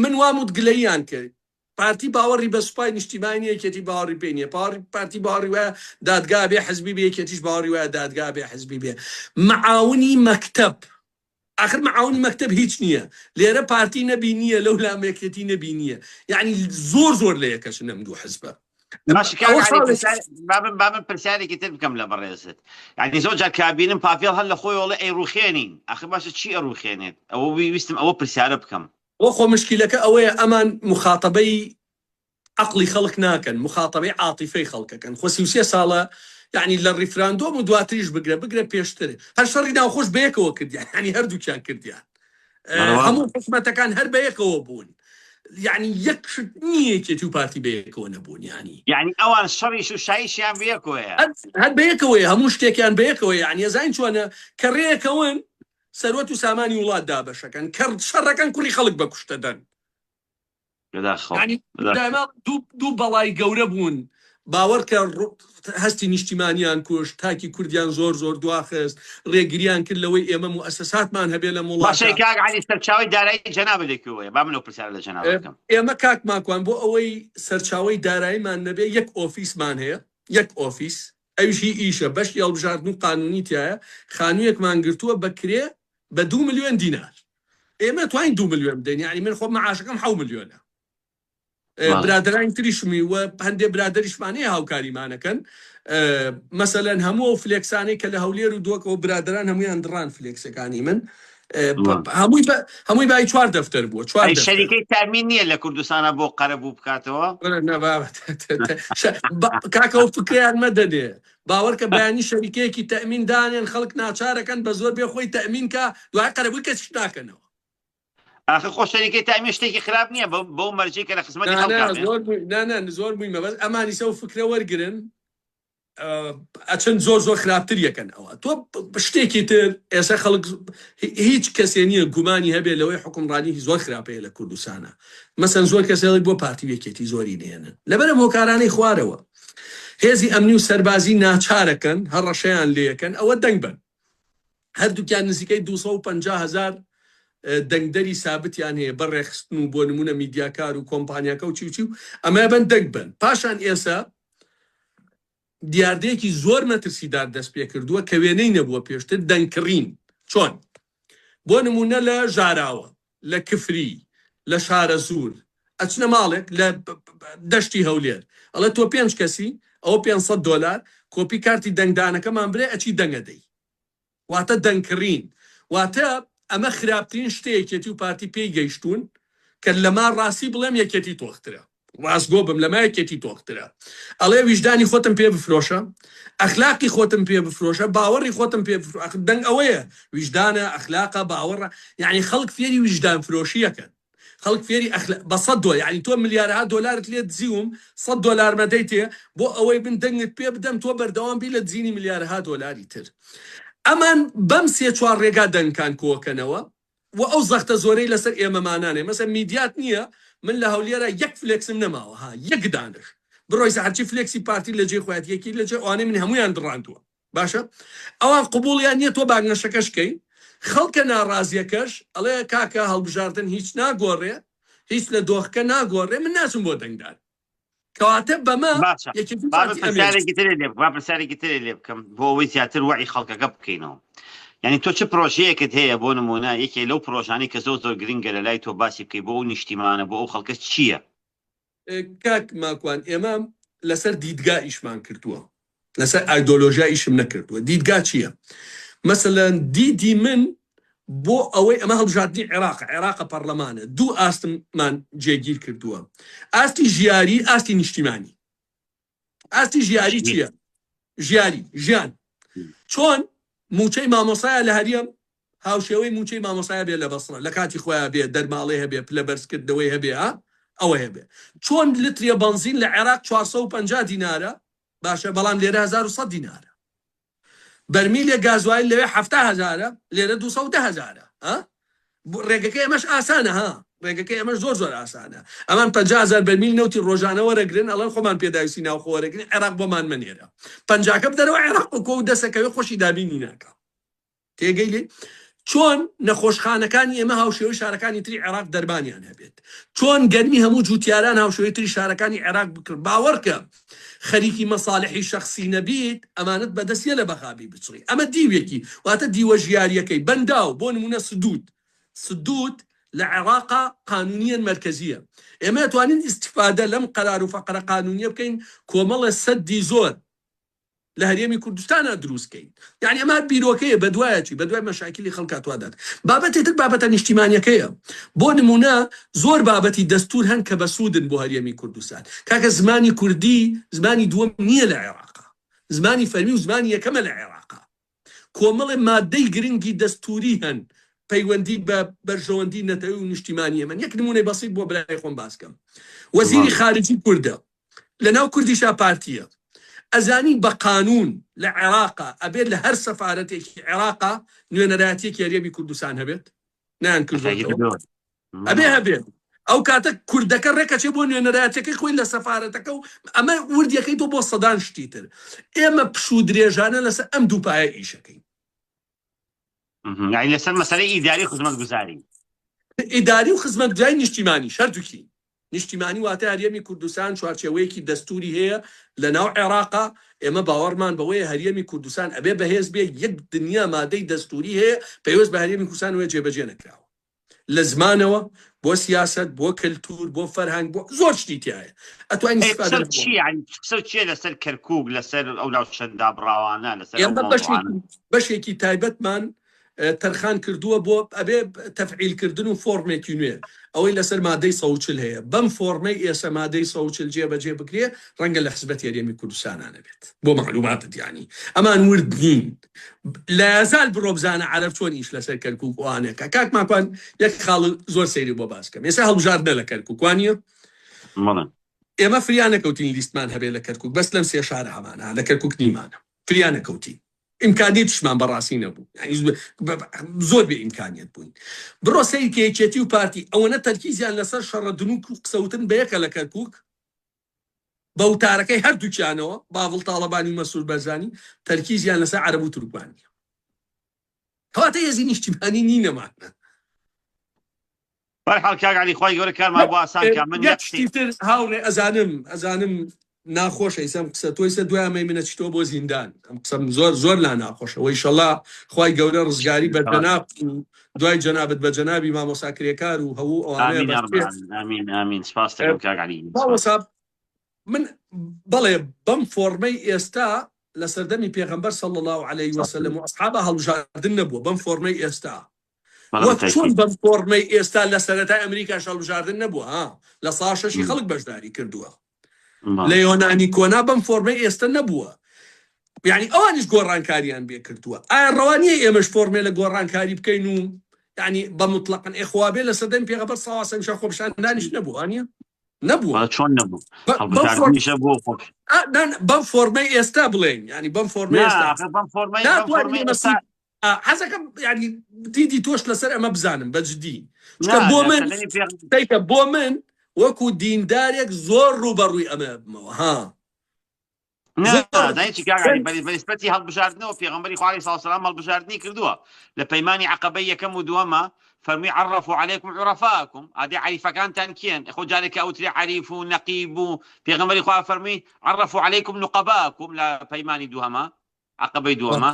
من واموت گلەییان کرد پارتی باوەڕی بە سوپای نیشتیمانی یەکێتی باوەڕی پێ نییە پارتی باوەڕی وایە دادگا بێ حزبی بێ یەکێتیش باوەڕی وایە دادگا بێ حزبی بێ معاونی مەکتەب آخر معاونی مەکتەب هیچ نییە لێرە پارتی نەبینیە لەو لامەکێتی نەبینیە یعنی زۆر لە یەکەشن ئەم دوو حزبە بابم پرسیارێکی تر بکەم لە بەڕێزت یعنی زۆر جار کابینم پاپێڵ هەر لە خۆی وڵە ئەیڕوخێنین ئەخر باشە چی ئەڕوخێنێت ئەوە ویستم ئەوە پرسیارە بکەم خۆ مشکلەکە ئەوەیە ئەمان مخاتەبەی عقلی خەڵک ناکەن مخاتەبەی عاتیفەی خەڵکەکەن خۆ 33 ساڵە یعنی لە ڕیفراندۆم و دواتریش بگرە پێشتر هەر شەڕی ناوخۆش بەیەکەوە کردیان ینی هەردووکیان کردیان هەموو حکومەتەکان هەر بەیەکەوە بوون یعنی یەک شت نییەکێتی و پارتی بەیەکەوە نەبوون یعنی ئەوان شەڕیش و شایشیان بەیەکەوەیە هەر بەیەکەوەیە هەموو شتێکیان بەیەکەوە یعنی ئەزانین چۆنە کە ڕێیەکەون سەروەت و سامانی وڵات دابەشەکەن کە شەڕەکەن کوڕی خەڵک بە کوشتە دەن دوو بەڵای گەورە بوون باوەڕ کە هەستی نیشتیمانیان کوشت تاکی کوردیان زۆر دواخست ڕێگریان کرد لەوەی ئێمە موسساتمان هەبێ لە وڵات سەرچاوی دارایی جەنابە لێکەوەیە با منەوە پرسیار لە جەناب بکەم ئێمە کاکماکوان بۆ ئەوەی سەرچاوی داراییمان نەبێ یەک ئۆفیسمان هەیە یەک ئۆفیس ئەویشی ئیشە بەشی هەڵبژاردن و قانونی تایە خانوویەکمان گرتووە بەکرێ بە 2 ملیۆن دینار ئێمە توانین 2 ملیۆن بدەین یعنی من خۆم مەعاشەکەم 7 ملیۆنە برادرانی تریشمی و هەندێک برادریشمانەیە هاوکاریمانەکەن مەسەلەن هەموو فلێکسانەی کە لە هەولێر و دۆکەوە برادران هەمویان دڕان فلێکسەکانی من هەمووی بای 4 دەفتەر بووە شەریکەی تامین نییە لە کوردستانە بۆ قەرە بوو بکاتەوە کاکەەوە فکریان مەدەنێ باوەڕکە بەیانی شەریکەیەکی تەمین دانێن خەڵک ناچارەکەن بە زۆر بێ خۆی تەمین کە دوای قەرەبووی کەسیش ناکەنەوە آخر خۆشەریکەی تامی شتێکی خراپ نییە بۆ مەرجی کە لە خزمەتی زۆر بوویمە بەس ئەمانی سە و فکرە وەرگرن ئەچەند زۆر خراپتر یەکەن ئەوە تۆ شتێکی تر ئێستا خەڵک هیچ کەسێ نییە گومانی هەبێ لەوەی حکومڕانی زۆر خراپەیە لە کوردستانە مەسەن زۆر کەسێڵی بۆ پارتی یەکێتی زۆری نێنن لەبەرە هۆکارانەی خوارەوە هێزی ئەمنی و سەربازی ناچارەکەن هەر ڕەشەیان لێەکەن ئەوە دەنگ بن هەردووکیان نزیکەی 250,000 دەنگدەری سابتیان هەیە بەڕێخستن و بۆ نمونە میدیاکار و کۆمپانیاکە و چی ئەمە بن دەنگ بن پاشان ئێستا دیاردەیەکی زۆر مەترسیدار دەست پێ کردووە کە وێنەی نەبووە پێشتر دەنگکڕین چۆن بۆ نمونە لە ژاراوە لە کفری لە شارە زور ئەچنە ماڵێک لە دەشتی هەولێر ئەڵە تۆ 5 کەسی ئەوە $500 کۆپی کارتی دەنگدانەکەمان برێ ئەچی دەنگەدەی واتە دەنگکڕین واتە ئەمە خراپترین شتەیەکێتی و پارتی پێی گەیشتون کە لەما ڕاستی بڵێم یەکێتی تۆخترە ڕاستگۆ بم لەما یەکێتی تۆخترە ئەڵێ ویژدانی خۆتم پێ بفرۆشە ئەخلاقی خۆتم پێ بفرۆشە باوەڕی خۆتم پێ بفرۆشە دەنگ ئەوەیە ویژدانە ئەخلاقە باوەڕە یعنی خەڵک فێری ویژدان فرۆشیەکەن خەڵک فێری بە $100 یعنی تۆ ملیارها دۆلارت لێ دزیوم $100 مەدەی تێ بۆ ئەوەی من دەنگت پێ بدەم تۆ بەردەوام بی لە دزینی ملیارها دۆلاری تر ئەمان بەم 3-4 ڕێگا دەنگکان کۆکەنەوە و ئەو زەختە زۆرەی لەسەر ئێمەمانانێ مەسەر میدیات نییە من لە هەولێرە یەک فلێکسم نەماوە ها یەک دانش بڕۆی هەرچی فلێکسی پارتی لە جێ خۆیەتیەکی لە جێ ئەوانەی من هەمویان دڕاندووە باشە ئەوان قبوڵیان نییە تۆ باگنەشەکەشکەی خەڵکە ناڕازیەکەش ئەڵێ کاکە هەڵبژاردن هیچ ناگۆڕێ هیچ لە دۆخەکە ناگۆڕێ من ناچم بۆ دەنگدان کەواتە بەمە باشە با پرسیارێکی ترێ لێ بکەم بۆ ئەوەی زیاتر وعی خەڵکەکە بکەینەوە یعنی تۆ چه پرۆژەیەکت هەیە بۆ نمونە یەکێ لەو پرۆژانەی کە زۆر زۆر گرنگە لە لای تۆ باسی بکەی بۆ ئەو نیشتیمانە بۆ ئەو خەڵکە چییە؟ کاک ماکوان ئێمە لەسەر دیدگا ئیشمان کردووە لەسەر ئایدۆلۆژیا ئیشم نەکردووە دیدگا چییە؟ مەسەلەن دیدی من بۆ ئەوەی ئەمە هەڵبژاردننی عێراقە پەرلەمانە دوو ئاستمان جێگیر کردووە ئاستی ژیاری ئاستی نیشتیمانی ئاستی ژیاری چییە؟ ژیان چۆن موچەی مامۆسایە لە هەریەم هاوشێوەی موچەی مامۆسایە بێ لە بەسڕە لە کاتی خۆیان بێ دەرماڵی هەبێ پلە بەرزکردەوەی هەبێ ئەوە هەبێ چۆن لتریە بنزین لە عێراق 450 دینارە باشە بەڵام لێرە 1100 دینارە بەرمیلێ گازوایل لەوێ 700,000 لێرە 210,000 ڕێگەکەی ئەمەش ئاسانە ڕێگەکەی ئەمەش زۆر زۆر ئاسانە ئەمان 50,000 بەرمیل نەوتی ڕۆژانە وەرەگرن ئەڵەن خۆمان پێداویستی ناو خۆوەرەگرن عێراق بۆمان منێرە 50 بدەرەوە عێراق کۆ و دەسەکەوێ خۆشی دابینی ناکە تێگەی لێ چۆن نەخۆشخانەکانی ئێمە هاوشێوەی شارەکانی تری عێراق دەربانیان هەبێت چۆن گەرمی هەموو جوتیاران هاوشێوەی تری شارەکانی عێراق بکرد باوەڕکە خەریکی مەساڵحی شخصی نەبیت ئەمانت بەدەستیە لە بەخابی بچڕی ئەمە دیوێکی واتە دیوە ژیاریەکەی بەنداو بۆ نمونە سدود لە عێراقا قانونیەن مرکزیە ئێمە توانین ئیستیفادە لەم قەرار و فەقرە قانونیە بکەین کۆمەڵە سەدی زۆر لە هەرێمی کوردستانە دروستکەین یعنی ئەمە بیرۆکەیە بەدوایەکی بەدوای مەشاکلی خەڵکاتوادات بابەتێتر بابەتە نیشتیمانیەکەیە بۆ نمونە زۆر بابەتی دەستور هەن کە بەسوودن بۆ هەرێمی کوردستان کاکە زمانی کوردی زمانی دووەم نییە لە عێراقا زمانی فەرمی و زمانی یەکەمە لە عێراقا کۆمەڵێ مادەی گرنگی دەستوری هەن پەیوەندی بە بەرژەوەندی نەتەوەی و نیشتیمانیە من یەک نمونەی بەسیط بۆ برای خۆم باسکەم وەزیری خارجی کوردە لەناو کوردیشا پارتیە ئەزانی بە قانون لە عێراقا ئەبێت لە هەر سەفارەتێکی عێراقا نوێنەرایەتێکی هەرێمی کوردستان هەبێت نان کردەوە ئەبێ هەبێت ئەو کاتە کوردەکە ڕێکەچێ بۆ نوێنەرایەتەکەی خۆی لە سەفارەتەکە و ئەمە وردیەکەی تۆ بۆ سەدان شتیتر ئێمە پشوو درێژانە لەسەر ئەم دووپایە ئیشەکەین یعنی لەسەر مەسەلەی ئیداری خزمەتگوزاری ئیداری و خزمەتگوزاری نیشتیمانی شەردووکی نیشتیمانی واتە هەرێمی کوردستان چوارچێوەیەکی دەستوری هەیە لە ناو عێراقا ئێمە باوەڕمان بەوەیە هەرێمی کوردستان ئەبێ بەهێز بێ یەک دنیا مادەی دەستوری هەیە پێوەست بە هەرێمی کوردستان وێ جێبەجێ نەکراوە لە زمانەوە بۆ سیاست بۆ کللتور بۆ فەرهنگ بۆ زۆر شتی تایە ئەتوانین چیە لەسەر کەرکووک لەسەر ئەو لاو چەندا بڕاوانە لەسەر بەشێکی تایبەتمان تەرخان کردووە بۆ ئەبێ تەفعیلکردن و فۆرمێکی نوێ ئەوەی لەسەر مادەی 140 هەیە بەم فۆرمەی ئێستا مادەی 140 جێبەجێ بکرێ ڕەنگە لە حزبەتی هەرێمی کوردستانانە بێت بۆ معلوماتت یانی ئەمان ورد نین لە یازال بڕۆ بزانە عەرەب چۆن ئیش لەسەر کەرکووک وانەکە کاک ماکوان یەک خاڵ زۆر سەیری بۆ باسکەم ئێستا هەڵبژاردنە لە کەرکووک وانیە ئێمە فریان نەکەوتین لیستمان هەبێ لە کەرکووک بەس لەم سێ شارە هەمانە لە کەرکووک نیمانە فریان نەکەوتین ئیمکانیتشمان بەڕاستی نەبوو زۆر بێ ئیمکانیت بووین بڕۆ سەیری کێچێتی و پارتی ئەوەنە تەرکیزیان لەسەر شەڕەدنوک و قسەوتن بە یەکە لە کەرکووک بە وتارەکەی هەردووکیانەوە باڵ تاڵەبانی و مەسوول بەرزانی تەرکیزیان لەسەر عەرەب و تورکمانیە کەواتە هێزی نیشتیمانی نینەمانە بەرحاڵ کاک عەلی خوای گەورە کارمان بۆ ئاسان کە من یەک شتی تر هاوڕێ ئەزانم ناخۆشە ئیسەم قسە تۆی سە دوایمەی منە چیتۆ بۆ زیندان ئەم قسەم زۆر لا ناخۆشە و ئینشەڵا خوای گەورە ڕزگاری بە جەناب دوای جەنابەت بە جەنابی مامۆستا کرێکار و هەوو ئەوانەیە سپاس دەکەم کاک عەلی من بەڵێ بەم فۆرمەی ئێستا لە سەردەمی پێغەمبەر صلی الله علیه وسلم و ئەصحابە هەڵبژاردن نەبووە بەم فۆرمەی ئێستا چۆن بەم فۆرمەی ئێستا لە سەرەتای ئەمریکاش هەڵبژاردن نەبووە لە ساڵ 6 خەڵک بەشداری کردووە لە یۆنانی کۆنا بەم فۆرمەی ئێستا نەبووە یعنی ئەوانیش گۆڕانکاریان بێ کردووە ئایا ڕەوانیە ئێمەش فۆرمێ لە گۆڕانکاری بکەین و یعنی بە مطلقاً ئێخوابێ لە سەردەمی پێغەمبەر صلی الله علیه وسلم خۆپیشاندانیش نەبووە وانیە نەبووە چۆن نەبوو بەم فۆرمەی ئێستا بڵێن ینی بەم فۆرمەی ئێستا حەزەکەم ینی دیدی تۆش لەسەر ئەمە بزانم بەجددی بۆ من وەکو دیندارێک زۆر ڕوبەڕووی ئەمە بمەوە دایکی کاغاری بەنسبەتی هەڵبژاردنەوە پێغەمبەری خوا عەلەیهی سەلام هەڵبژاردننی کردووە لە پەیمانی عەقەبەی یەکەم و دووەمە فەرمی عەرەفوا عەلەیکم عورەفاکم ئادێ عەریفەکانتان کێن خۆ جارێکە ئەوترێ عەریف و نەقیب و پێغەمبەری خوا فەرمی عەرەفوا عەلەیکم نوقەباکم لە پەیمانی دووەمە عەقەبەی دووەمە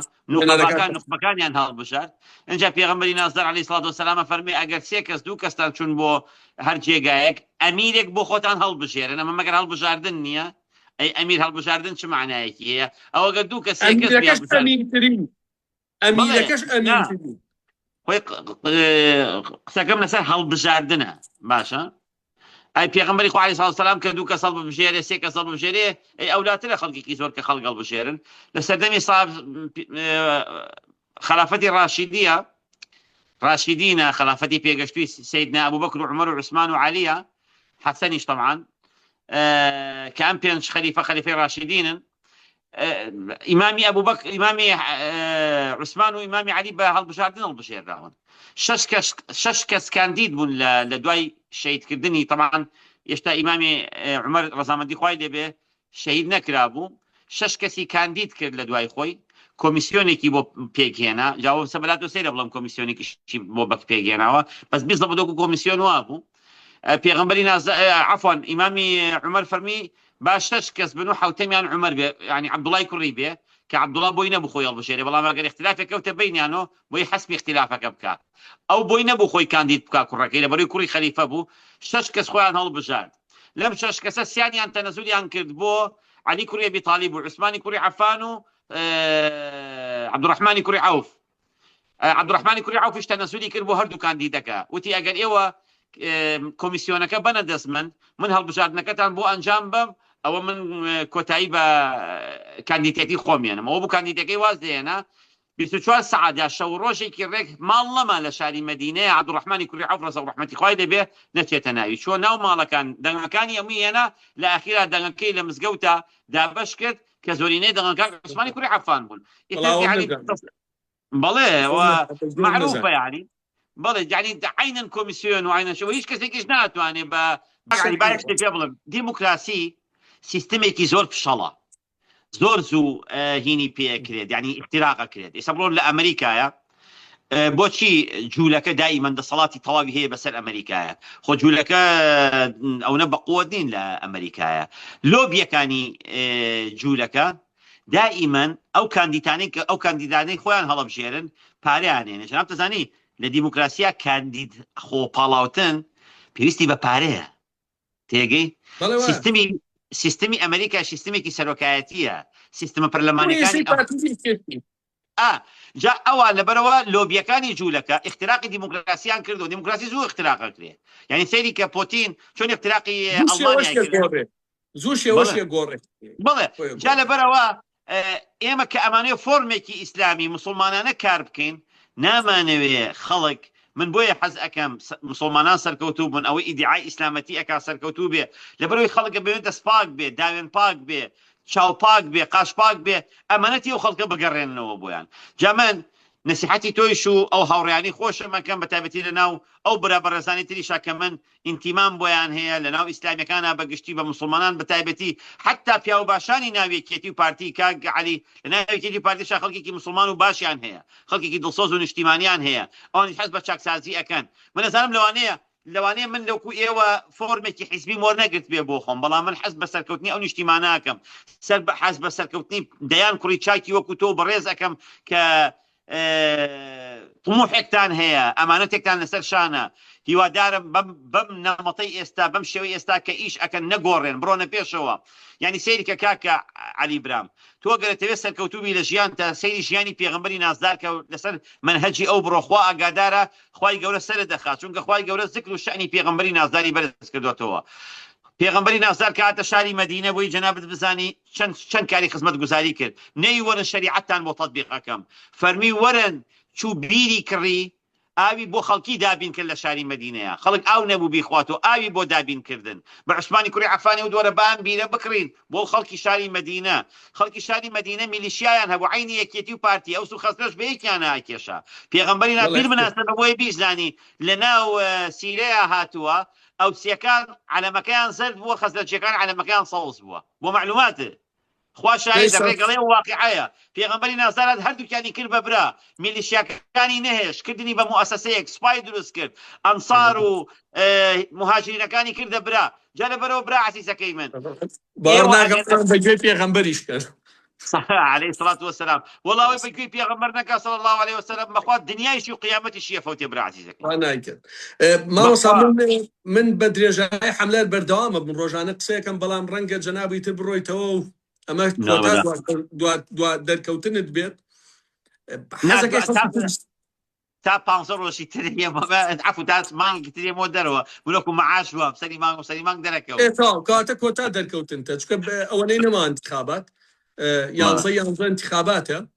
نوقبەکانیان هەڵبژارد اینجا پێغەمبەری نازدار عەلەیهی سەڵات وسەلام فەرمی ئەگەر سێ کەس دوو کەستان چوون بۆ هەر جێگایەک ئەمیرێک بۆ خۆتان هەڵبژێرن ئەمە مەگەر هەڵبژاردن نییە ئەی ئەمیر هەڵبژاردن چ معنایەکی هەیە ئەوەگە دوو کەس ئەمیرەکەش ئەمینترین خۆی قسەکەم لەسەر هەڵبژاردنە باشە ئەی پێغەمبەری خوا عەلەیهی سەلام کە دوو کەس هەڵبژێرێ سێ کەس هەڵبژێرێ ئەی ئەولاترە خەڵکێکی زۆر کە خەڵک هەڵبژێرن لە سەردەمی خلافەتی راشدینە خلافەتی پێگەشتووی سەیدنا ئەبوبەکر و عومەر و عوسمان و عەلیە حەسەنیش طبعا كان بينش خليفة راشدين إمامي أبو بكر إمامي عثمان وإمامي علي بهالبشاردين البشير راون شش كانديد من لدواي شهيد كردني طبعا يشتا إمامي عمر رزامندي خوي لبه شهيد نكرابو شش كسي كانديد كرد لدواي خوي كوميسيوني كي بو بيجينا جاوب سبلاتو سير بلام كوميسيوني كي بو بك بيجينا بس بالضبط دوكو كوميسيون وابو پێغەمبەری عفوا ئیمامی عومەر فەرمی با شش کەس بن و حوتەمیان عومەر بێ یعنی عەبدوڵای کوڕی بێ کە عەبدوڵا بۆی نەبوو خۆی هەڵبژێرێ بەڵام ئەگەر اختلافێک کەوتە بەینیانەوە بۆی حەسبی اختلافەکە بکات ئەو بۆی نەبوو خۆی کاندید بکات کوڕەکەی لەبەرەوەی کوڕی خەلیفە بوو شش کەس خۆیان هەڵبژارد لەم شش کەسە سیانیان تەنەزولیان کرد بۆ عەلی کوڕی ئەبی طالیب و عوسمانی کوڕی عەفان و عەبدوڕەحمانی کوڕی عەوف عەبدوڕەحمانی کوڕی عەوفیش تەنەزولی کرد بۆ هەردوو کاندیدەکە وتی ئەگەر ئێوە کۆمیسیۆنەکە بنە دەستمن من هەڵبژاردنەکەتان بۆ ئەنجام بم ئەوە من کۆتایی بە کاندیدێتی خۆمێنم ئەوە بوو کاندیدەکەی واز دێنا 24 سعات یا شەو ڕۆژێکی ڕێک ماڵ نەما لە شاری مەدینەیە عەبدوڕەحمانی کوڕی عەوف ڕەزا و ڕەحمەتی خوای لێبێ نەچێتە ناوی چۆ ناو ماڵەکان دەنگەکانی هەمووی هێنا لە ئاخیرا دەنگەکەی لە مزگەوتە دابەش کرد کە زۆرینەی دەنگەکان عوسمانی کوڕی عەفان بوون بەڵێ معروفە یعنی بەڵێ یعنی عینەن کۆمیسیۆن و عینەن شەوە هیچ کەسێکیش ناتوانێت بە بایەک شتێک پێ بڵێم دیموکراسی سیستمێکی زۆر پشەڵە زۆر زوو هینی پێکرێت یعنی اختراق کرێت ئێستا بڕۆن لە ئەمریکایە بۆچی جوولەکە دائیمەن دەسەڵاتی تەواوی هەیە بەسەر ئەمریکایە خۆ جوولەکە ئەوە بەقووەت نین لە ئەمریکایە لۆبیەکانی جوولەکە دائیمەن ئەو کاندیدانەی خۆیان هەڵەبژێرن پارەیان هێنن جەناب دەزانی لە دیموکراسیا کاندید خۆپاڵاوتن پێویستی بە پارەیە تێگەی سیستمی ئەمریکا سیستمێکی سەرۆکایەتیە سیستمە پەرلەمانیەکانی جا ئەوان لەبەرەوە لۆبیەکانی جوولەکە اختراقی دیموکراسیان کردو دیموکراسی زوو اختراق کرێ یعنی سەیری کە پۆتین چۆن اختراقی ئەڵمانیا زوو شێوەشێ گۆڕێت بڵێ جا لەبەرەوە ئێمە کە ئەمانەیە فۆرمێکی ئیسلامی موسڵمانانە کار بکەین نامانەوێ خەڵک من بۆیە حەز ئەەکەم مسلمانان سەرکەوتوو بوون ئەوەی ئیدعای ئیسلامەتی ئەکا سەرکەوتوو بێ لەبەرەوەی خەڵکە بێت دەست پاک بێ داوێن پاک بێ چاو پاک بێ قاش پاک بێ ئەمانەتی ئەو خەڵکە بگەڕێنەوە بۆیان جا من نسیحەتی تۆیش و ئەو هاوڕێیانی خۆشەمەکەم بە تایبەتی لەناو ئەو بەرابەرزانی تریشا کە من ئینتیمان بۆیان هەیە لەناو ئیسلامیەکانە بەگشتی بە مسلمانان بە تایبەتی حتا پیا و باشانی ناوێکێتی و پارتی کاک عەلی لە ناوێکێتی پارتیشا خەڵکێکی مسلمان و باشیان هەیە خەڵکێکی دڵسۆز و نیشتیمانیان هەیە ئەوانیش حەز بە چاکسازی ئەکەن من نەزانم لەوانەیە من لەوکو ئێوە فۆرمێکی حیزبی مۆر نەگرت بێ بۆ خۆم بەڵام من حەز بە سەرکەوتنی ئەو نیشتیمانەکەم حەز بە سەرکەوتنی دەیان کوڕی چاکی وەکو تۆ بەڕێز ئەەکەم کە طموحێکتان هەیە ئەمانەتێکتان لەسەر شانە هیوادارم بەم نەمەتەی ئێستا بەم شێوەی ئێستا کە ئیش ئەکەن نەگۆڕێن بڕۆنە پێشەوە یعنی سەیری کە کاکە عەلی برام تۆ گەرەتەوێت سەرکەوتوبی لە ژیان تا سەیری ژیانی پێغەمبەری نازدار کە لەسەر منهەجی ئەو بڕۆ خوا ئاگادارە خوای گەورە سەرت دەخات چونکە خوای گەورە ذکر و شەعنی پێغەمبەری نازداری بەرز کردوێتەوە پێغەمبەری نازدار کە هاتە شاری مەدینە بۆی جەنابەت بزانی چەند کاری خزمەت گوزاری کرد نەی وەرن شەریعەتتان بۆ تەطبیق ئەکەم فەرمی وەرن چوو بیری کڕی ئاوی بۆ خەڵکی دابین کرد لە شاری مەدینەیە خەڵک ئاو نەبوو بیخواتەوە ئاوی بۆ دابین کردن بە عوسمانی کوڕی عەفانی و دۆرە بان بیرە بکڕین بۆ خەڵکی شاری مەدینە خەڵکی شاری مەدینە میلیشیایان هەبوو عینی یەکێتی و پارتی ئەوس و خەزرەج بە یەکیان ناکێشا پێغەمبەری نابیر بناسبە بۆی بیزانی لەناو سیرەیە هاتووە ئەو سیەکان عەلەمەکەیان زەرد بووە خەزرەجیەکان عەلەمەکەیان سەوز بووە بۆ معلوماتە خوا شاهدە ڕێگەڵێ واقعەیە پێغەمبەری نازانات هەردووکیانی کرد بە برا میلیشیاکانی نەهێش کردنی بە موسسەسەیەک سوپای دروست کرد ئەنسار و مهاجرینەکانی کردە برا جا لەبەرەوە برا عەزیزەکەی من بەگوێ پێغەمبەریش کرد عليه الصلاة والسلام والله بكوي بيغمر نكا صلى الله عليه وسلم مخوات دنيايشي وقيامتي يفوت يبرع عزيزك نايكن ما وصل من بدري جاي حملات بردوام من روجان قسيكم بلام رنجة جنابي تبروي تو اما دوا دركوتن البيت تا بانصر ولا شي تري عفوا تاس مانك تري مو دروا ولكم معاش واب سري مانك دركو ايه تو كاتا كوتا دركوتن تشكب اولين ما انتخابات يانزي انتخاباته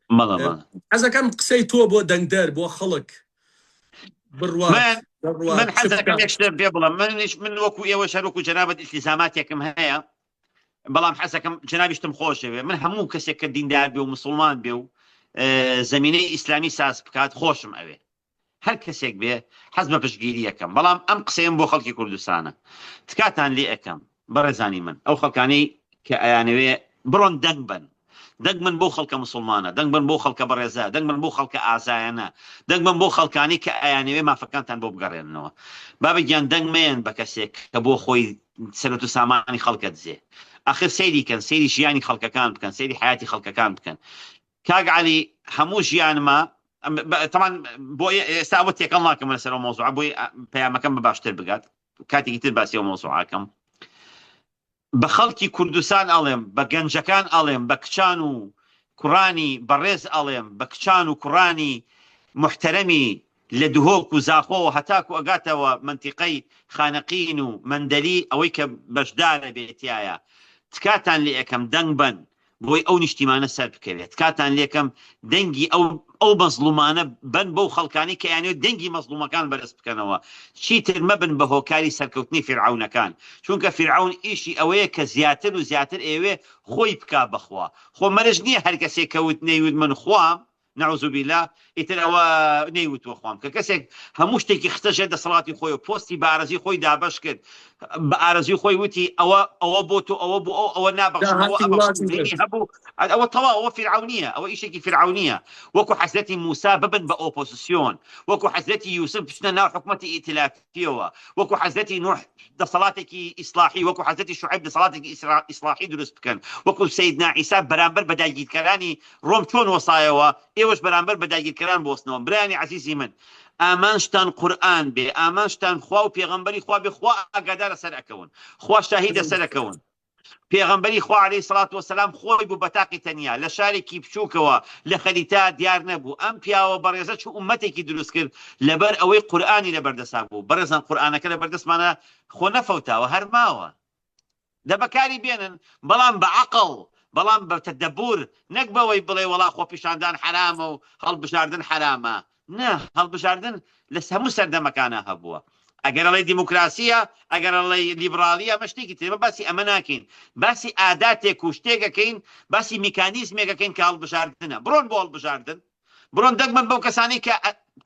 مالا حزا كم قسي تو بو دنگدار بو خلق بالرواق من حزا كم يشتر بيبلا من وكو ايوش هلوكو جنابة التزاماتكم هيا بلام حزا كم جنابيشتم خوش من همو كسي كدين دار بيو مسلمان بيو زمینەی ئیسلامی ساز بکات خۆشم ئەوێ هەر کەسێک بێ حەز بە پشتگیری یەکەم بەڵام ئەم قسەیەم بۆ خەڵکی کوردستانە تکاتان لێ ئەەکەم بەڕێزانی من ئەو خەڵکانەی کە ئەیانەوێ بڕۆن دەنگ بن بۆ خەڵکە مسلمانە دەنگ بن بۆ خەڵکە بەڕێزە دەنگ بن بۆ خەڵکە ئازایەنە دەنگ بن بۆ خەڵکانی کە ئەیانەوێ مافەکانتان بۆ بگەڕێنەوە بابگیان دەنگ مێن بە کەسێک کە بۆ خۆی سەرەت و سامانی خەڵکە دزێ ئاخر سەیری کەن سەیری ژیانی خەڵکەکان بکەن سەیری حیاتی خەڵکەکان بکەن كاق علي هموش يعني ما طبعا بوي استعبت يكلنا كم مثلا موضوع بوي بيا مكان بباشتر بقات كاتي كتير بس يوم موضوعكم بخلكي كردستان علم بجنجكان علم بكشانو كوراني برز علم بكشانو كوراني محترمي لدهوك وزاخو هتاكو اقاتا ومنطقي خانقين ومندلي اويك بجدال بيتيايا تكاتان ليكم دنبن بۆی ئەو نیشتیمانە سەر بکەوێت کاتان لێکم دەنگی ئەو مەزلومانە بن بۆ خەڵکانی کە یانێت دەنگی مەزلومەکان بەرز بکەنەوە چیتر مەبن بە هۆکاری سەرکەوتنی فرعونەکان چونکە فرعون ئیشی ئەوەیە کە زیاتر و زیاتر ئێوێ خۆی بکا بەخوا خۆ مەرج نییە هەر کەسێک کەوت نەیوت من خوام نعوذ بالله ئیتر ئەوە نەیوتوە خوام کە کەسێک هەموو شتێکی خستەژێ دەسەڵاتی خۆی و پۆستی بە ئارەزی خۆی دابەش کرد بە ئارەزی خۆی وتی ئەوە بۆ تۆ ئەوە بۆ ئەوە نابەخشەوە هەبوو ئەوە تەواو ئەوە فرعونیە ئەوە ئیشێکی فرعونیە وەکو حەزرەتی موسا ببن بە ئۆپۆزیسیۆن وەکو حەزرەتی یوسف بچنە ناو حکومەتی ئیتلافیەوە وەکو حەزرەتی نوح دەسەڵاتێکی ئیسلاحی وەکو حەزرەتی شوعیب دەسەڵاتێکی ئیسلاحی دروست بکەن وەکو سەیدنا عیسا بەرامبەر بە داگیرکەرانی ڕۆم چۆن وەسایەوە ئێوەش بەرامبەر بە داگیرکەران بۆستنەوە برانی عەزیزی من ئامانشتان قورئان بێ ئامانشتان خوا و پێغەمبەری خوا بێ خوا ئاگادارە سەر ئەکەون خوا شاهیدە سەر ئەکەون پێغەمبەری خوا عەلەیهی سەڵات وەسەلام خۆی بوو بە تاقی تەنیا لە شارێکی بچووکەوە لە خەریتا دیار نەبوو ئەم پیاوە بەڕێزە چوو ئوممەتێکی دروست کرد لەبەر ئەوەی قورئانی لەبەردەسا بوو بەڕێزان قورئانەکە لەبەردەستمانە خۆ نەفەوتاوە هەر ماوە دەبەکاری بێنن بەڵام بە عەقڵ بەڵام بە تەدەبور نەک بەوەی بڵێ وەڵا خۆ پیشاندان حرامە و هەڵبژاردن حرامە نه هەڵبژاردن لە هەموو سەردەمەکانە هەبووە ئەگەر ئەڵێ دیموکراسیە ئەگەر ئەڵێ لیبرالیە ئەمە شتێکی ترە باسی ئەمە ناکەین باسی عاداتێک و شتێکەکەین باسی میکانیزمێکەکەین کە هەڵبژاردنە بڕۆن بۆ هەڵبژاردن بڕۆن دەگمەن بەو کەسانی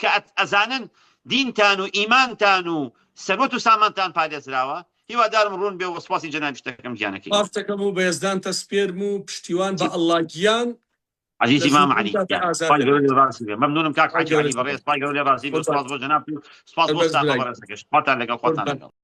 کە ئەزانن دینتان و ئیمانتان و سەرۆت و سامانتان پارێزراوە هیوادارم ڕوون بێ و سپاسی جەنابی شتەکەم گیانەکەی بافتەکەم و بەێزدان تەسپێرم و پشتیوان بە ئەڵڵاگیان عزيزي امام علي ممنون كاك حاجي علي بريس باي قولي راسي سباس بو جناب سباس بو سباس لك